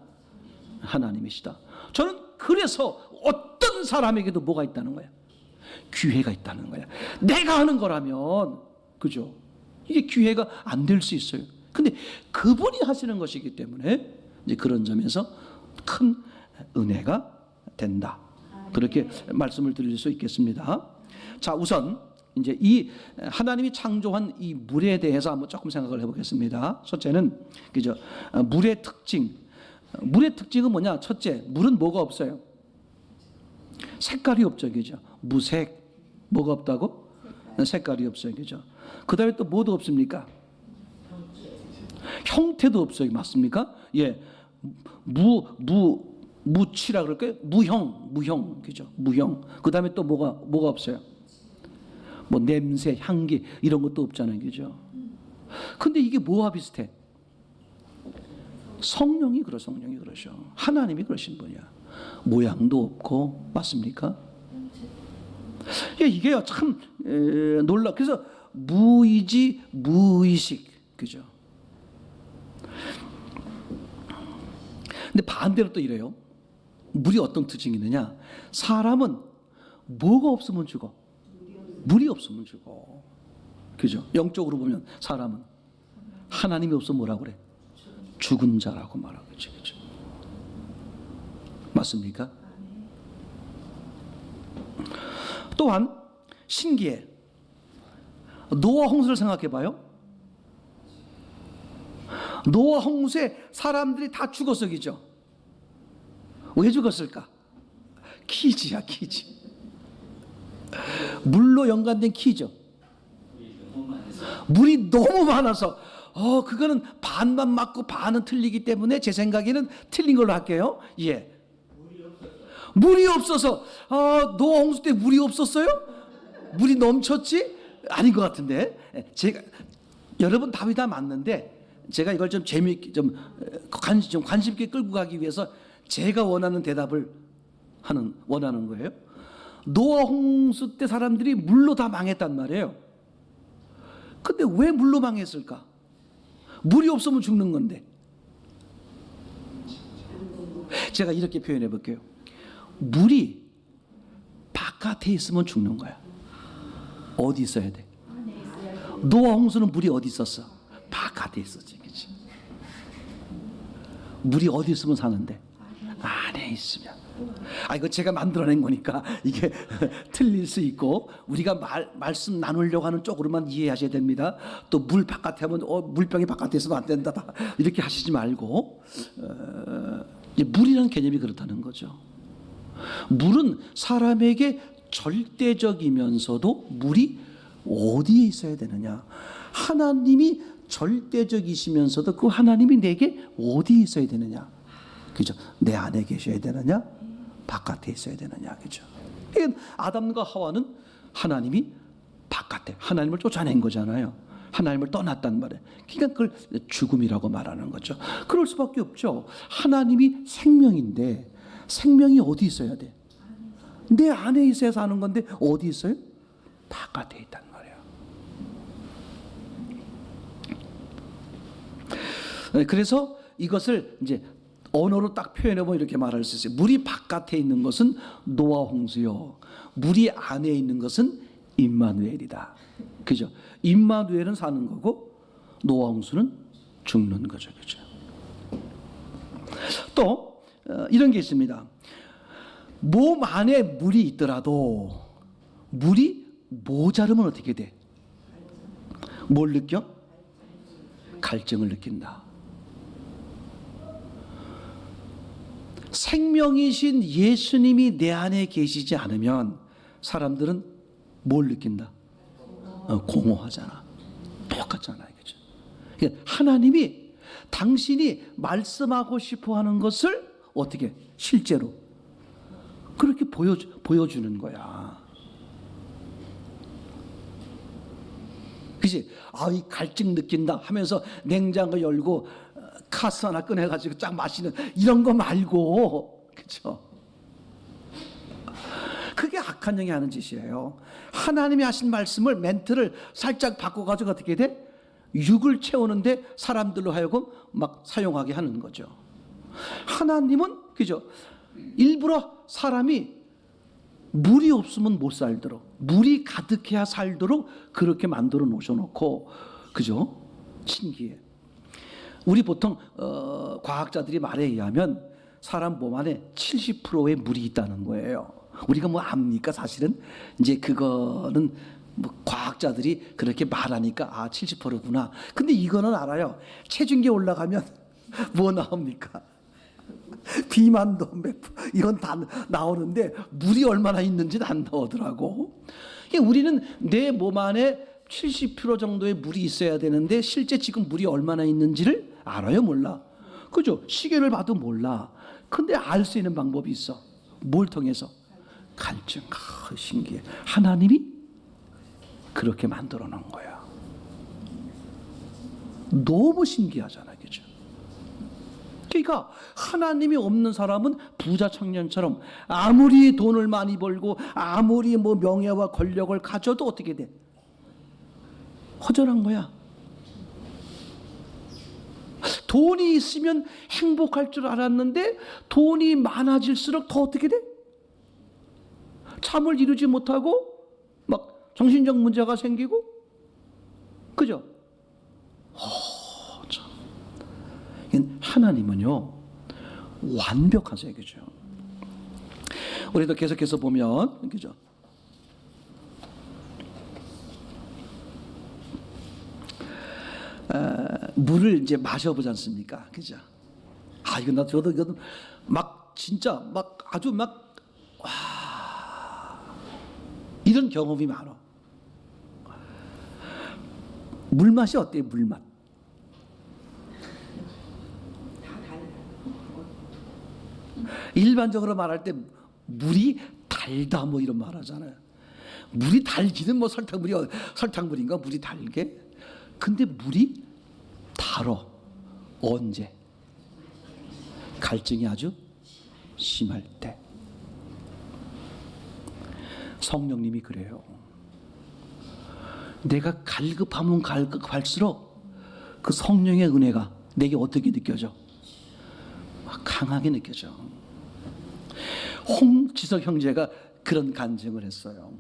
하나님이시다. 저는 그래서 어떤 사람에게도 뭐가 있다는 거야? 기회가 있다는 거야. 내가 하는 거라면, 그죠? 이게 기회가 안 될 수 있어요. 근데 그분이 하시는 것이기 때문에 이제 그런 점에서 큰 은혜가 된다. 그렇게 말씀을 드릴 수 있겠습니다. 자, 우선 이제 이 하나님이 창조한 이 물에 대해서 한번 조금 생각을 해보겠습니다. 첫째는 그죠? 물의 특징. 물의 특징은 뭐냐? 첫째, 물은 뭐가 없어요? 색깔이 없죠, 그죠? 무색. 뭐가 없다고? 색깔이 없어요, 그죠? 그 다음에 또 뭐도 없습니까? 형태도 없어요, 맞습니까? 예, 무치라 그럴까요? 무형, 그죠? 무형. 그 다음에 또 뭐가 없어요? 뭐 냄새, 향기 이런 것도 없잖아요, 그죠? 근데 이게 뭐와 비슷해? 성령이 그러셔. 하나님이 그러신 분이야. 모양도 없고, 맞습니까? 예, 이게요 참 놀라. 그래서 무의지 무의식, 그죠? 근데 반대로 또 이래요. 물이 어떤 특징이 있느냐? 사람은 뭐가 없으면 죽어? 물이 없으면 죽어. 그죠? 영적으로 보면 사람은 하나님이 없으면 뭐라고 그래? 죽은 자라고 말하겠죠. 그죠? 맞습니까? 또한 신기해. 노아 홍수를 생각해 봐요. 노아 홍수에 사람들이 다 죽었어, 그죠? 왜 죽었을까? 키즈야, 키즈. 물로 연관된 키죠. 물이 너무 많아서 그거는 반만 맞고 반은 틀리기 때문에 제 생각에는 틀린 걸로 할게요. 예. 물이 없어서 노아 홍수 때 물이 없었어요? 물이 넘쳤지? 아닌 것 같은데. 제가 여러분 답이 다 맞는데 제가 이걸 좀 재미있게 좀 관심 있게 끌고 가기 위해서 제가 원하는 대답을 원하는 거예요. 노아 홍수 때 사람들이 물로 다 망했단 말이에요. 근데 왜 물로 망했을까? 물이 없으면 죽는 건데. 제가 이렇게 표현해 볼게요. 물이 바깥에 있으면 죽는 거야. 어디 있어야 돼? 노아 홍수는 물이 어디 있었어? 바깥에 있었지, 그렇지? 물이 어디 있으면 사는데? 안에 있으면. 이거 제가 만들어낸 거니까 이게 틀릴 수 있고 우리가 말씀 나누려고 하는 쪽으로만 이해하셔야 됩니다. 또 물 바깥에 하면 물병이 바깥에 있으면 안 된다 이렇게 하시지 말고 물이라는 개념이 그렇다는 거죠. 물은 사람에게 절대적이면서도 물이 어디에 있어야 되느냐? 하나님이 절대적이시면서도 그 하나님이 내게 어디에 있어야 되느냐? 그죠? 내 안에 계셔야 되느냐? 바깥에 있어야 되느냐? 그죠? 아담과 하와는 하나님이 바깥에 하나님을 쫓아낸 거잖아요. 하나님을 떠났단 말이에요. 그러니까 그걸 죽음이라고 말하는 거죠. 그럴 수밖에 없죠. 하나님이 생명인데 생명이 어디 있어야 돼? 내 안에 있어야 사는 건데 어디 있어요? 바깥에 있단 말이에요. 그래서 이것을 이제 언어로 딱 표현해보면 이렇게 말할 수 있어요. 물이 바깥에 있는 것은 노아 홍수요, 물이 안에 있는 것은 임마누엘이다. 그죠? 임마누엘은 사는 거고 노아 홍수는 죽는 거죠. 그죠? 또 이런 게 있습니다. 몸 안에 물이 있더라도 물이 모자르면 어떻게 돼? 뭘 느껴? 갈증을 느낀다. 생명이신 예수님이 내 안에 계시지 않으면 사람들은 뭘 느낀다? 공허하잖아. 똑같잖아요. 그죠? 그러니까 하나님이 당신이 말씀하고 싶어 하는 것을 어떻게 실제로 그렇게 보여주는 거야. 그치? 이 갈증 느낀다 하면서 냉장고 열고 카스 하나 꺼내가지고 쫙 마시는 이런 거 말고, 그쵸? 그게 악한 영이 하는 짓이에요. 하나님이 하신 말씀을 멘트를 살짝 바꿔가지고 어떻게 돼? 육을 채우는데 사람들로 하여금 막 사용하게 하는 거죠. 하나님은, 그죠? 일부러 사람이 물이 없으면 못 살도록, 물이 가득해야 살도록 그렇게 만들어 놓으셔놓고, 그죠? 신기해. 우리 보통 과학자들이 말에 의하면 사람 몸 안에 70%의 물이 있다는 거예요. 우리가 뭐 압니까? 사실은 이제 그거는 뭐 과학자들이 그렇게 말하니까 70%구나. 근데 이거는 알아요. 체중계 올라가면 뭐 나옵니까? 비만도 이건 다 나오는데 물이 얼마나 있는지는 안 나오더라고. 우리는 내 몸 안에 70% 정도의 물이 있어야 되는데 실제 지금 물이 얼마나 있는지를 알아요? 몰라? 그죠? 시계를 봐도 몰라. 근데 알 수 있는 방법이 있어. 뭘 통해서? 갈증. 신기해. 하나님이 그렇게 만들어 놓은 거야. 너무 신기하잖아, 그죠? 그러니까 하나님이 없는 사람은 부자 청년처럼 아무리 돈을 많이 벌고 아무리 뭐 명예와 권력을 가져도 어떻게 돼? 허전한 거야. 돈이 있으면 행복할 줄 알았는데 돈이 많아질수록 더 어떻게 돼? 잠을 이루지 못하고 막 정신적 문제가 생기고, 그죠? 참. 하나님은요 완벽하세요, 그죠? 우리도 계속해서 보면, 그죠? 물을 이제 마셔보지 않습니까? 그죠? 저도 막 진짜 막 아주 막 이런 경험이 많아. 물맛이 어때요? 물맛. 일반적으로 말할 때 물이 달다 뭐 이런 말 하잖아요. 물이 달기는 뭐 설탕물인가 물이 달게? 근데 물이 달어. 언제? 갈증이 아주 심할 때. 성령님이 그래요. 내가 갈급하면 갈급할수록 그 성령의 은혜가 내게 어떻게 느껴져? 강하게 느껴져. 홍지석 형제가 그런 간증을 했어요.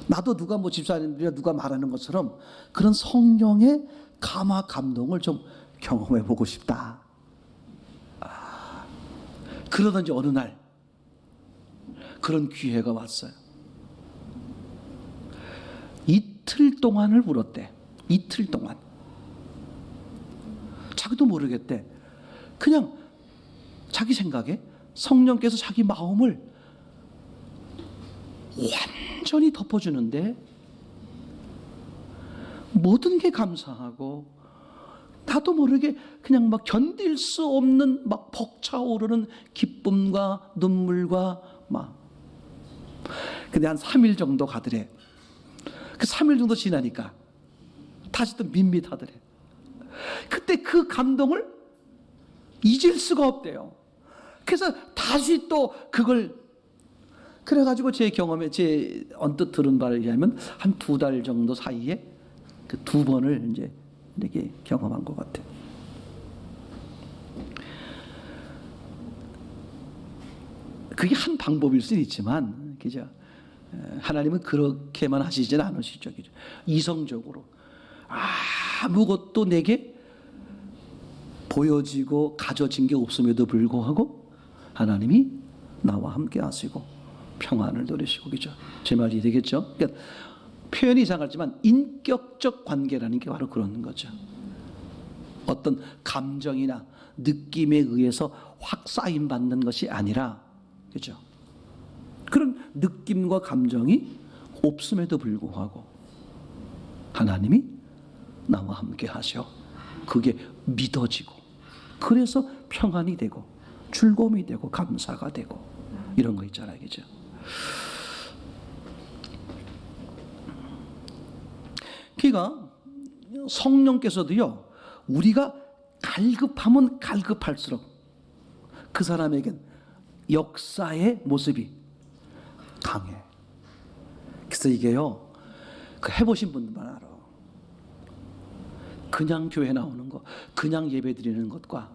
나도 누가 뭐 집사님들이나 누가 말하는 것처럼 그런 성령의 감화 감동을 좀 경험해 보고 싶다. 그러던지 어느 날 그런 기회가 왔어요. 이틀 동안을 울었대. 이틀 동안. 자기도 모르겠대. 그냥 자기 생각에 성령께서 자기 마음을 완전히 덮어주는데 모든 게 감사하고 나도 모르게 그냥 막 견딜 수 없는 막 벅차오르는 기쁨과 눈물과 막. 근데 한 3일 정도 가더래. 그 3일 정도 지나니까 다시 또 밋밋하더래. 그때 그 감동을 잊을 수가 없대요. 그래서 다시 또 그걸 그래가지고 제 경험에 제 언뜻 들은 바에 의하면 한 2달 정도 사이에 그 2번을 이제 이렇게 경험한 것 같아요. 그게 한 방법일 수는 있지만, 그죠? 하나님은 그렇게만 하시지는 않으시죠, 그죠? 이성적으로 아무것도 내게 보여지고 가져진 게 없음에도 불구하고 하나님이 나와 함께 하시고 평안을 누리시고, 그죠? 제 말이 되겠죠? 그러니까 표현이 이상하지만 인격적 관계라는 게 바로 그런 거죠. 어떤 감정이나 느낌에 의해서 확 쌓임 받는 것이 아니라, 그죠? 그런 느낌과 감정이 없음에도 불구하고 하나님이 나와 함께 하셔. 그게 믿어지고, 그래서 평안이 되고 즐거움이 되고 감사가 되고 이런 거 있잖아요, 그죠? 그러니까 성령께서도요, 우리가 갈급하면 갈급할수록 그 사람에겐 역사의 모습이 강해. 그래서 이게요, 그 해보신 분들만 알아. 그냥 교회 나오는 거, 그냥 예배 드리는 것과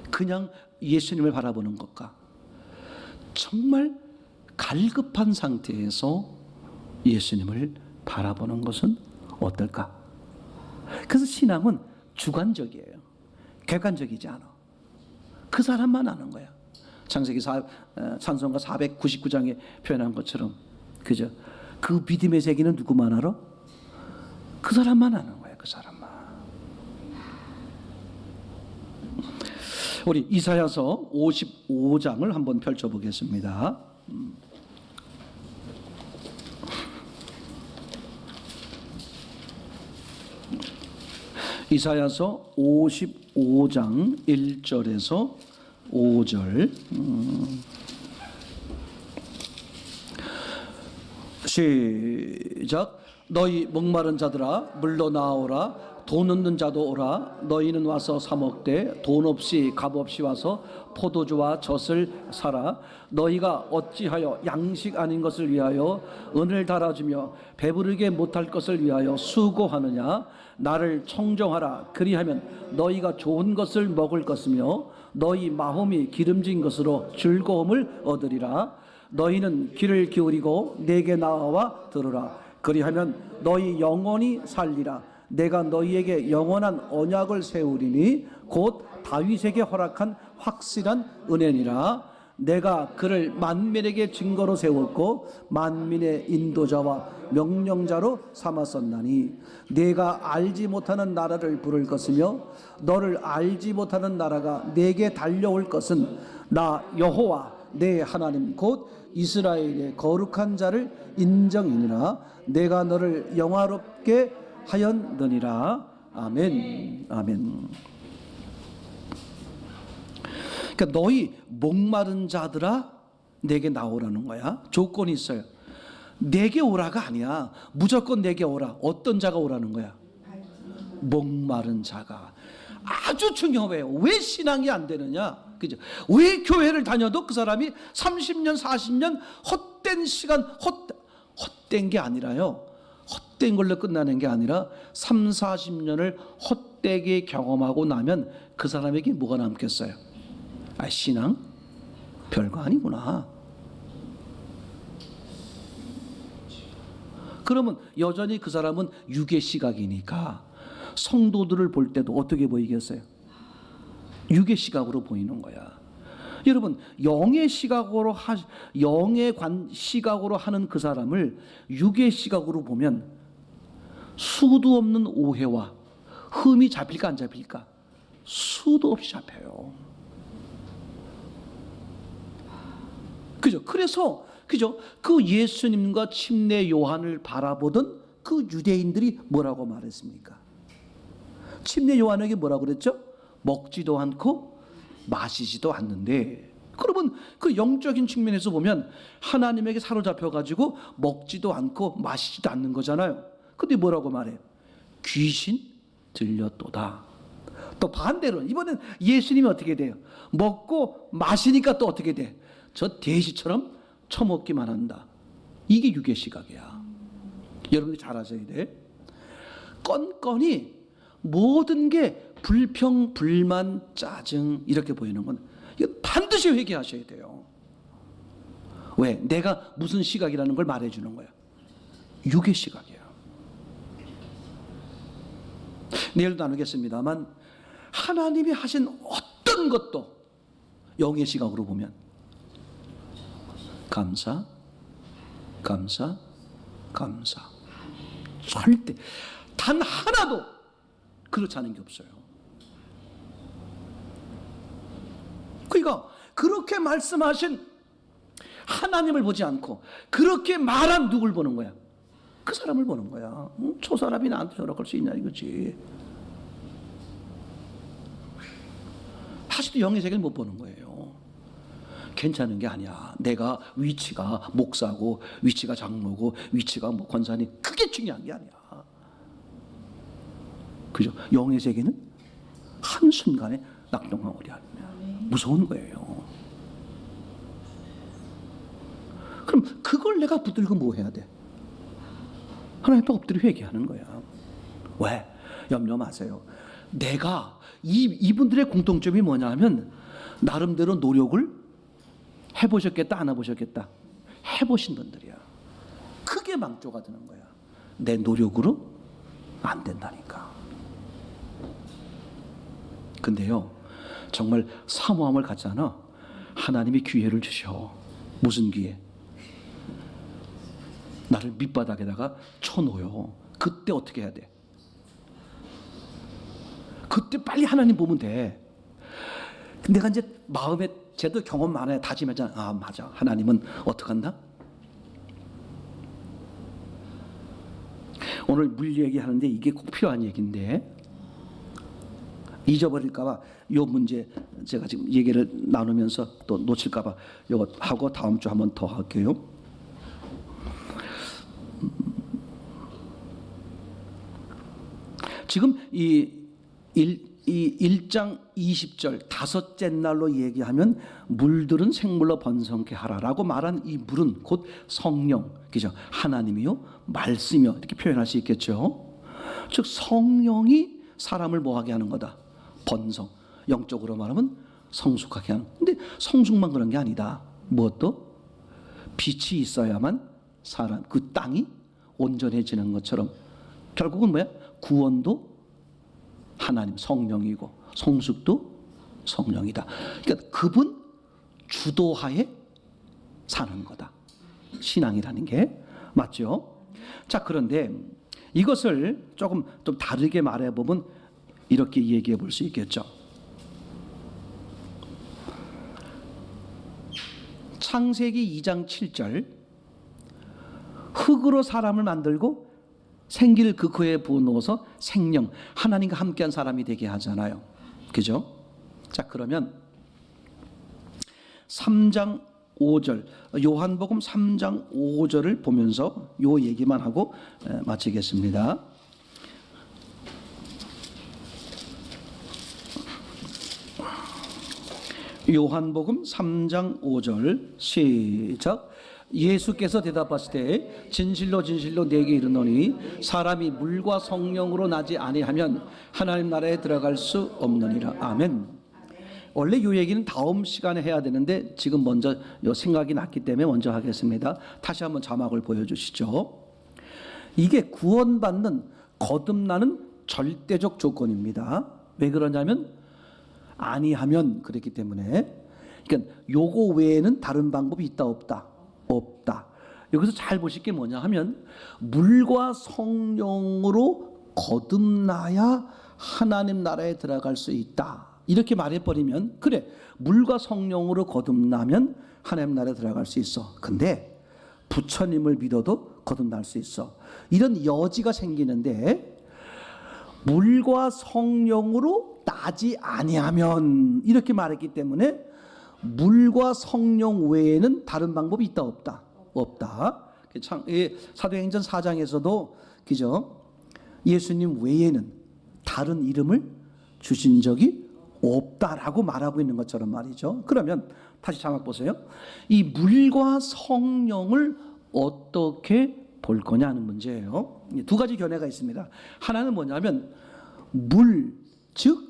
그냥 예수님을 바라보는 것과 정말 갈급한 상태에서 예수님을 바라보는 것은 어떨까? 그래서 신앙은 주관적이에요. 객관적이지 않아. 그 사람만 아는 거야. 창세기 찬송가 499장에 표현한 것처럼, 그죠? 그 믿음의 세계는 누구만 알아? 그 사람만 아는 거야. 그 사람만. 우리 이사야서 55장을 한번 펼쳐보겠습니다. 이사야서 55장 1절에서 5절. 시작. 너희 목마른 자들아 물러나오라. 돈 없는 자도 오라. 너희는 와서 사 먹되 돈 없이 값 없이 와서 포도주와 젖을 사라. 너희가 어찌하여 양식 아닌 것을 위하여 은을 달아주며 배부르게 못할 것을 위하여 수고하느냐. 나를 청정하라. 그리하면 너희가 좋은 것을 먹을 것이며 너희 마음이 기름진 것으로 즐거움을 얻으리라. 너희는 귀를 기울이고 내게 나와 들으라. 그리하면 너희 영원히 살리라. 내가 너희에게 영원한 언약을 세우리니 곧 다윗에게 허락한 확실한 은혜니라. 내가 그를 만민에게 증거로 세웠고 만민의 인도자와 명령자로 삼았었나니 내가 알지 못하는 나라를 부를 것이며 너를 알지 못하는 나라가 내게 달려올 것은 나 여호와 내 하나님 곧 이스라엘의 거룩한 자를 인정이니라. 내가 너를 영화롭게 하였느니라. 아멘. 아멘. 그러니까 너희 목마른 자들아 내게 나오라는 거야. 조건이 있어요. 내게 오라가 아니야. 무조건 내게 오라. 어떤 자가 오라는 거야? 목마른 자가. 아주 중요해요. 왜 신앙이 안 되느냐? 그죠? 왜 교회를 다녀도 그 사람이 30년, 40년 헛된 시간, 헛된 게 아니라요. 헛된 걸로 끝나는 게 아니라 3, 40년을 헛되게 경험하고 나면 그 사람에게 뭐가 남겠어요? 아, 신앙? 별거 아니구나. 그러면 여전히 그 사람은 육의 시각이니까 성도들을 볼 때도 어떻게 보이겠어요? 육의 시각으로 보이는 거야. 여러분, 영의 시각으로 시각으로 하는 그 사람을 육의 시각으로 보면 수도 없는 오해와 흠이 잡힐까 안 잡힐까? 수도 없이 잡혀요. 그죠? 그래서 그죠? 그 예수님과 침례 요한을 바라보던 그 유대인들이 뭐라고 말했습니까? 침례 요한에게 뭐라고 그랬죠? 먹지도 않고 마시지도 않는데, 그러면 그 영적인 측면에서 보면 하나님에게 사로잡혀 가지고 먹지도 않고 마시지도 않는 거잖아요. 근데 뭐라고 말해요? 귀신 들렸도다. 또 반대로 이번엔 예수님이 어떻게 돼요? 먹고 마시니까 또 어떻게 돼? 저 돼지처럼 처먹기만 한다. 이게 육의 시각이야. 여러분들이 잘 아셔야 돼. 건건이 모든 게 불평, 불만, 짜증 이렇게 보이는 건 이거 반드시 회개하셔야 돼요. 왜? 내가 무슨 시각이라는 걸 말해주는 거야. 육의 시각이야. 내일도 나누겠습니다만 하나님이 하신 어떤 것도 영의 시각으로 보면 감사, 감사, 감사. 절대 단 하나도 그렇지 않은 게 없어요. 그러니까 그렇게 말씀하신 하나님을 보지 않고 그렇게 말한 누굴 보는 거야? 그 사람을 보는 거야. 저 사람이 나한테 저렇게 할 수 있냐 이거지. 사실도 영의 세계를 못 보는 거예요. 괜찮은 게 아니야. 내가 위치가 목사고 위치가 장로고 위치가 뭐 권사니 그게 중요한 게 아니야. 그죠? 영의 세계는 한순간에 낙동강물이 아니야. 무서운 거예요. 그럼 그걸 내가 붙들고 뭐 해야 돼? 하나님 앞에 엎드려 회개하는 거야. 왜? 염려 마세요. 내가 이분들의 공통점이 뭐냐 하면 나름대로 노력을 해보셨겠다, 안 해보셨겠다? 해보신 분들이야. 크게 망조가 되는 거야. 내 노력으로 안 된다니까. 근데요, 정말 사모함을 갖잖아. 하나님이 기회를 주셔. 무슨 기회? 나를 밑바닥에다가 쳐놓아요. 그때 어떻게 해야 돼? 그때 빨리 하나님 보면 돼. 내가 이제 마음에 쟤도 경험 많아요. 다짐하잖아. 아, 맞아. 하나님은 어떡한다? 오늘 물 얘기하는데 이게 꼭 필요한 얘기인데, 잊어버릴까봐 요 문제 제가 지금 얘기를 나누면서 또 놓칠까봐 요거 하고 다음 주 한번 더 할게요. 지금 이 1장 20절 다섯째 날로 얘기하면 물들은 생물로 번성케 하라라고 말한 이 물은 곧 성령, 그죠? 하나님이요, 말씀이요, 이렇게 표현할 수 있겠죠. 즉 성령이 사람을 뭐하게 하는 거다? 번성, 영적으로 말하면 성숙하게 하는. 근데 성숙만 그런 게 아니다. 무엇도? 빛이 있어야만 사람, 그 땅이 온전해지는 것처럼 결국은 뭐야? 구원도 하나님 성령이고 성숙도 성령이다. 그러니까 그분 주도하에 사는 거다. 신앙이라는 게 맞죠? 자, 그런데 이것을 조금 좀 다르게 말해 보면 이렇게 얘기해 볼 수 있겠죠. 창세기 2장 7절 흙으로 사람을 만들고 생기를 그 코에 부어넣어서 생명, 하나님과 함께한 사람이 되게 하잖아요. 그죠? 자, 그러면 3장 5절 요한복음 3장 5절을 보면서 요 얘기만 하고 마치겠습니다. 요한복음 3장 5절 시작. 예수께서 대답하실 때 진실로 진실로 네게 이르노니 사람이 물과 성령으로 나지 아니하면 하나님 나라에 들어갈 수 없느니라. 아멘. 원래 이 얘기는 다음 시간에 해야 되는데 지금 먼저 요 생각이 났기 때문에 먼저 하겠습니다. 다시 한번 자막을 보여주시죠. 이게 구원받는 거듭나는 절대적 조건입니다. 왜 그러냐면 아니하면 그렇기 때문에. 그러니까 요거 외에는 다른 방법이 있다 없다? 없다. 여기서 잘 보실 게 뭐냐 하면 물과 성령으로 거듭나야 하나님 나라에 들어갈 수 있다. 이렇게 말해버리면 그래, 물과 성령으로 거듭나면 하나님 나라에 들어갈 수 있어. 근데 부처님을 믿어도 거듭날 수 있어. 이런 여지가 생기는데 물과 성령으로 나지 아니하면 이렇게 말했기 때문에 물과 성령 외에는 다른 방법이 있다 없다? 없다. 사도행전 4장에서도 그죠? 예수님 외에는 다른 이름을 주신 적이 없다라고 말하고 있는 것처럼 말이죠. 그러면 다시 자막 보세요. 이 물과 성령을 어떻게 볼 거냐는 문제예요. 두 가지 견해가 있습니다. 하나는 뭐냐면 물, 즉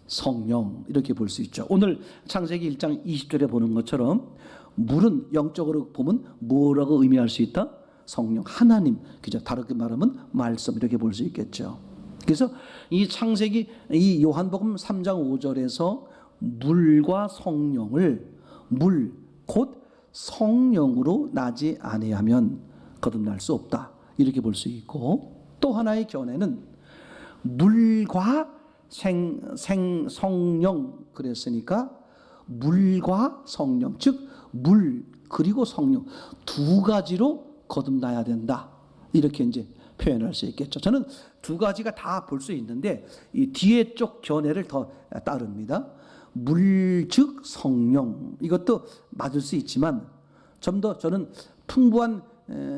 성령, 이렇게 볼 수 있죠. 오늘 창세기 1장 20절에 보는 것처럼 물은 영적으로 보면 뭐라고 의미할 수 있다? 성령, 하나님, 그죠? 다르게 말하면 말씀, 이렇게 볼 수 있겠죠. 그래서 이 창세기 이 요한복음 3장 5절에서 물과 성령을 물, 곧 성령으로 나지 아니하면 거듭날 수 없다, 이렇게 볼 수 있고, 또 하나의 견해는 물과 성령 그랬으니까 물과 성령, 즉 물 그리고 성령 두 가지로 거듭나야 된다, 이렇게 이제 표현할 수 있겠죠. 저는 두 가지가 다 볼 수 있는데 이 뒤에 쪽 견해를 더 따릅니다. 물 즉 성령, 이것도 맞을 수 있지만 좀 더 저는 풍부한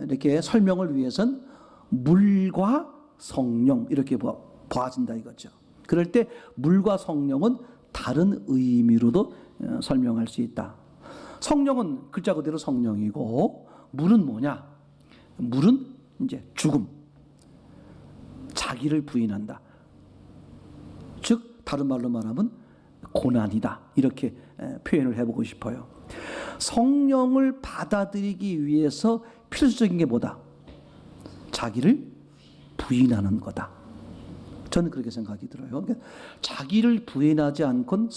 이렇게 설명을 위해선 물과 성령 이렇게 봐진다 이거죠. 그럴 때 물과 성령은 다른 의미로도 설명할 수 있다. 성령은 글자 그대로 성령이고 물은 뭐냐? 물은 이제 죽음, 자기를 부인한다. 즉 다른 말로 말하면 고난이다, 이렇게 표현을 해보고 싶어요. 성령을 받아들이기 위해서 필수적인 게 뭐다? 자기를 부인하는 거다. 저는 그렇게 생각이 들어요. 그러니까 자기를 부인하지 않고는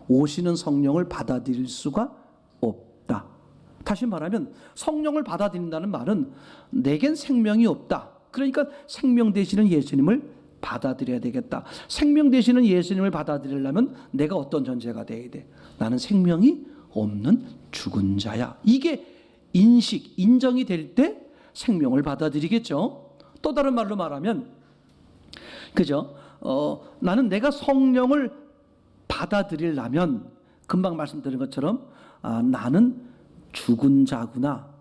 오시는 성령을 받아들일 수가 없다. 다시 말하면 성령을 받아들인다는 말은 내겐 생명이 없다. 그러니까 생명 되시는 예수님을 받아들여야 되겠다. 생명 되시는 예수님을 받아들이려면 내가 어떤 존재가 돼야 돼? 나는 생명이 없는 죽은 자야. 이게 인정이 될 때 생명을 받아들이겠죠. 또 다른 말로 말하면, 그죠? 나는 내가 성령을 받아들이려면 금방 말씀드린 것처럼 나는 죽은 자구나.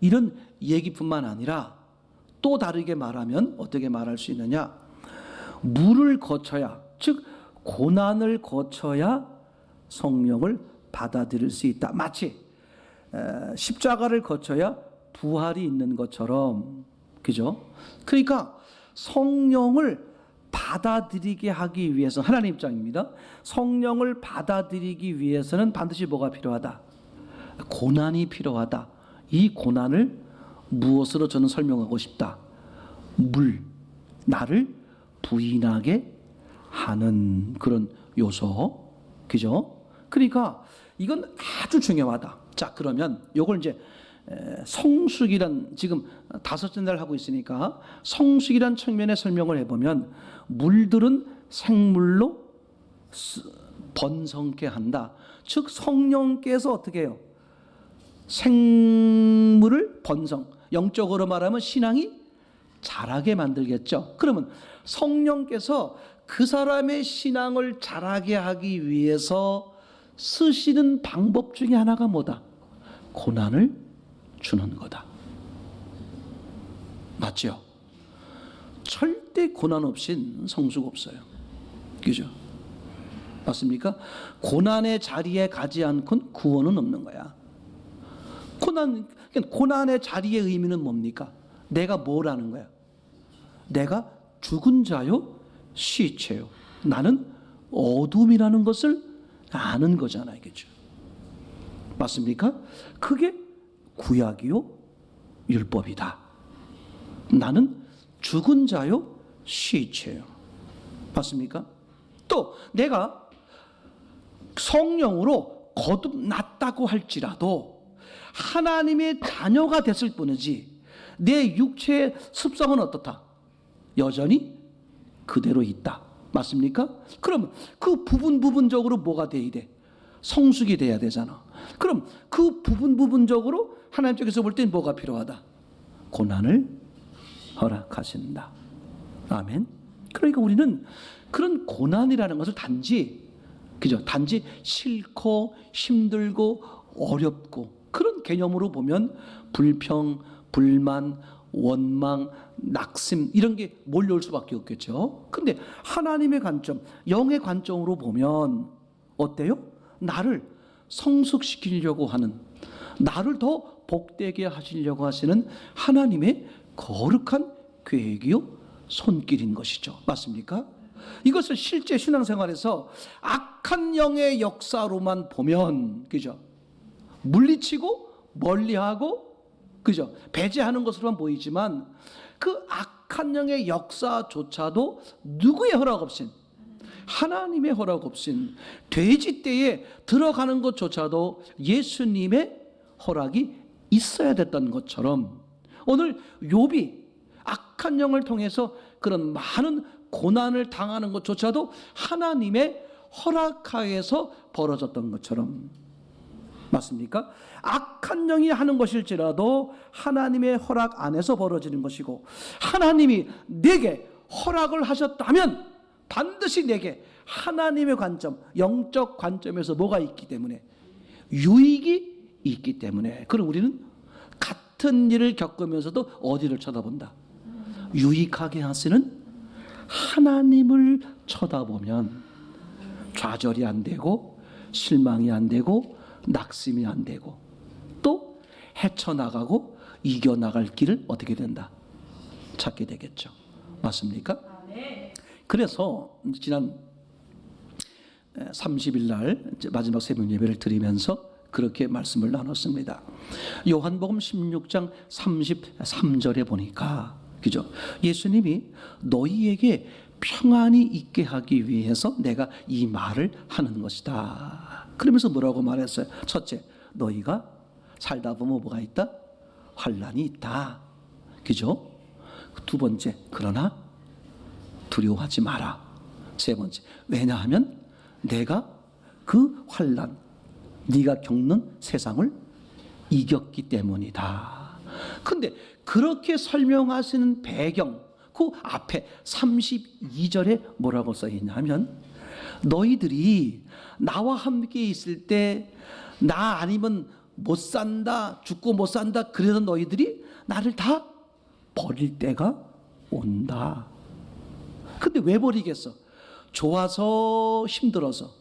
이런 얘기뿐만 아니라 또 다르게 말하면 어떻게 말할 수 있느냐? 물을 거쳐야, 즉 고난을 거쳐야 성령을 받아들일 수 있다. 마치 십자가를 거쳐야 부활이 있는 것처럼, 그죠? 그러니까 성령을 받아들이게 하기 위해서, 하나님 입장입니다. 성령을 받아들이기 위해서는 반드시 뭐가 필요하다? 고난이 필요하다. 이 고난을 무엇으로 저는 설명하고 싶다? 나를 부인하게 하는 그런 요소, 그죠? 그러니까 이건 아주 중요하다. 자, 그러면 요걸 이제 성숙이란, 지금 5째 날 하고 있으니까 성숙이란 측면에 설명을 해보면, 물들은 생물로 번성케 한다. 즉 성령께서 어떻게 해요? 생물을 영적으로 말하면 신앙이 자라게 만들겠죠. 그러면 성령께서 그 사람의 신앙을 자라게 하기 위해서 쓰시는 방법 중에 하나가 뭐다? 고난을 주는 거다. 맞죠? 절대 고난 없인 성수가 없어요. 그죠? 맞습니까? 고난의 자리에 가지 않고는 구원은 없는 거야. 고난의 자리의 의미는 뭡니까? 내가 뭘 하는 거야? 내가 죽은 자요, 시체요. 나는 어둠이라는 것을 아는 거잖아요. 그죠? 맞습니까? 그게 구약이요, 율법이다. 나는 죽은 자요, 시체요. 맞습니까? 또 내가 성령으로 거듭났다고 할지라도 하나님의 자녀가 됐을 뿐이지 내 육체의 습성은 어떻다? 여전히 그대로 있다. 맞습니까? 그럼 그 부분적으로 뭐가 돼야 돼? 성숙이 돼야 되잖아. 그럼 그 부분적으로 하나님 쪽에서 볼 땐 뭐가 필요하다? 고난을 허락하신다. 아멘. 그러니까 우리는 그런 고난이라는 것을 단지 싫고 힘들고 어렵고 그런 개념으로 보면 불평, 불만, 원망, 낙심 이런 게 몰려올 수밖에 없겠죠. 근데 하나님의 관점, 영의 관점으로 보면 어때요? 나를 성숙시키려고 하는, 나를 더 복되게 하시려고 하시는 하나님의 거룩한 계획이요, 손길인 것이죠. 맞습니까? 이것을 실제 신앙생활에서 악한 영의 역사로만 보면, 그죠? 물리치고 멀리하고, 그죠? 배제하는 것으로만 보이지만 그 악한 영의 역사조차도 누구의 허락 없인, 하나님의 허락 없인 돼지떼에 들어가는 것조차도 예수님의 허락이 있어야 됐던 것처럼 오늘 욥이 악한 영을 통해서 그런 많은 고난을 당하는 것조차도 하나님의 허락하에서 벌어졌던 것처럼, 맞습니까? 악한 영이 하는 것일지라도 하나님의 허락 안에서 벌어지는 것이고, 하나님이 내게 허락을 하셨다면 반드시 내게 하나님의 관점, 영적 관점에서 뭐가 있기 때문에, 유익이 있기 때문에, 그럼 우리는 같은 일을 겪으면서도 어디를 쳐다본다? 유익하게 하시는 하나님을 쳐다보면 좌절이 안 되고 실망이 안 되고 낙심이 안 되고 또 헤쳐나가고 이겨나갈 길을 어떻게 된다? 찾게 되겠죠. 맞습니까? 그래서 지난 30일 날 마지막 새벽 예배를 드리면서 그렇게 말씀을 나눴습니다. 요한복음 16장 33절에 보니까 그죠? 예수님이 너희에게 평안이 있게 하기 위해서 내가 이 말을 하는 것이다. 그러면서 뭐라고 말했어요? 첫째, 너희가 살다 보면 뭐가 있다? 환난이 있다. 그죠? 두 번째, 그러나 두려워하지 마라. 세 번째, 왜냐하면 내가 그 환난, 네가 겪는 세상을 이겼기 때문이다. 근데 그렇게 설명하시는 배경, 그 앞에 32절에 뭐라고 써 있냐면 너희들이 나와 함께 있을 때 나 아니면 못 산다, 죽고 못 산다, 그래서 너희들이 나를 다 버릴 때가 온다. 근데 왜 버리겠어? 좋아서, 힘들어서.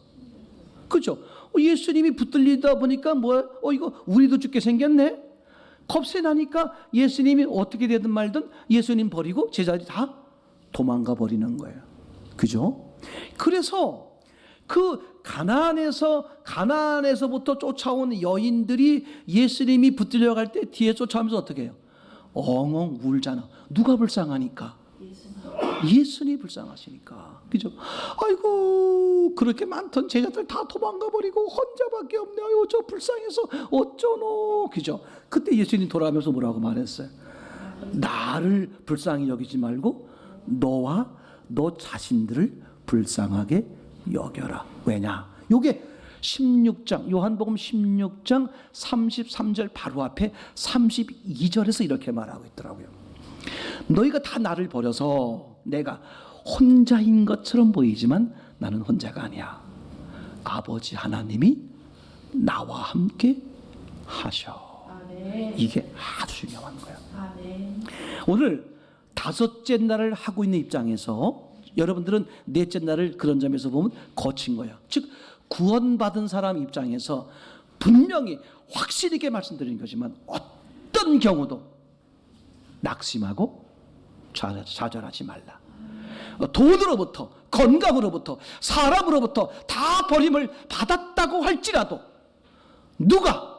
그죠? 예수님이 붙들리다 보니까 뭐야? 이거 우리도 죽게 생겼네? 겁이 나니까 예수님이 어떻게 되든 말든 예수님 버리고 제자들이 다 도망가 버리는 거예요. 그죠? 그래서 그 가나안에서부터 쫓아온 여인들이 예수님이 붙들려 갈 때 뒤에 쫓아오면서 어떻게 해요? 엉엉 울잖아. 누가 불쌍하니까? 예수님이 불쌍하시니까. 그죠? 아이고, 그렇게 많던 제자들 다 도망가 버리고 혼자밖에 없네. 아유, 저 불쌍해서 어쩌노. 그죠? 그때 예수님 돌아가면서 뭐라고 말했어요? 나를 불쌍히 여기지 말고 너와 너 자신들을 불쌍하게 여겨라. 왜냐? 요게 16장, 요한복음 16장 33절 바로 앞에 32절에서 이렇게 말하고 있더라고요. 너희가 다 나를 버려서 내가 혼자인 것처럼 보이지만 나는 혼자가 아니야. 아버지 하나님이 나와 함께 하셔. 아멘. 이게 아주 중요한 거야. 아멘. 오늘 다섯째 날을 하고 있는 입장에서 여러분들은 넷째 날을 그런 점에서 보면 거친 거야. 즉 구원받은 사람 입장에서 분명히 확실히 있게 말씀드리는 거지만 어떤 경우도 낙심하고 좌절하지 말라. 돈으로부터, 건강으로부터, 사람으로부터 다 버림을 받았다고 할지라도 누가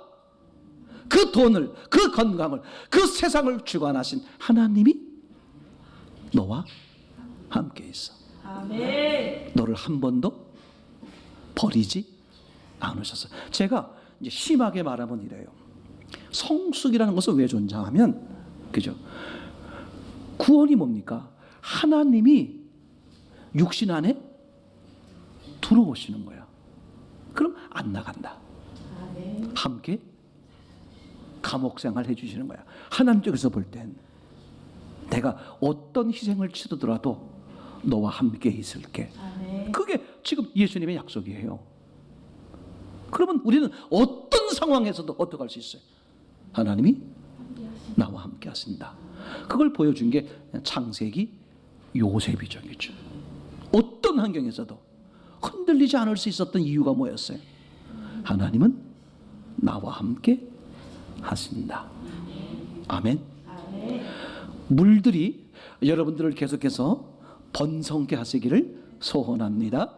그 돈을, 그 건강을, 그 세상을 주관하신 하나님이 너와 함께 있어. 아멘. 너를 한 번도 버리지 않으셨어. 제가 이제 심하게 말하면 이래요. 성숙이라는 것은 왜 존재하면, 그죠? 구원이 뭡니까? 하나님이 육신 안에 들어오시는 거야. 그럼 안 나간다. 아멘. 함께 감옥 생활 해주시는 거야. 하나님 쪽에서 볼 땐 내가 어떤 희생을 치르더라도 너와 함께 있을게. 아멘. 그게 지금 예수님의 약속이에요. 그러면 우리는 어떤 상황에서도 어떻게 할 수 있어요? 하나님이 나와 함께 하신다. 그걸 보여준 게 창세기 요셉이죠. 어떤 환경에서도 흔들리지 않을 수 있었던 이유가 뭐였어요? 하나님은 나와 함께 하신다. 아멘. 물들이 여러분들을 계속해서 번성케 하시기를 소원합니다.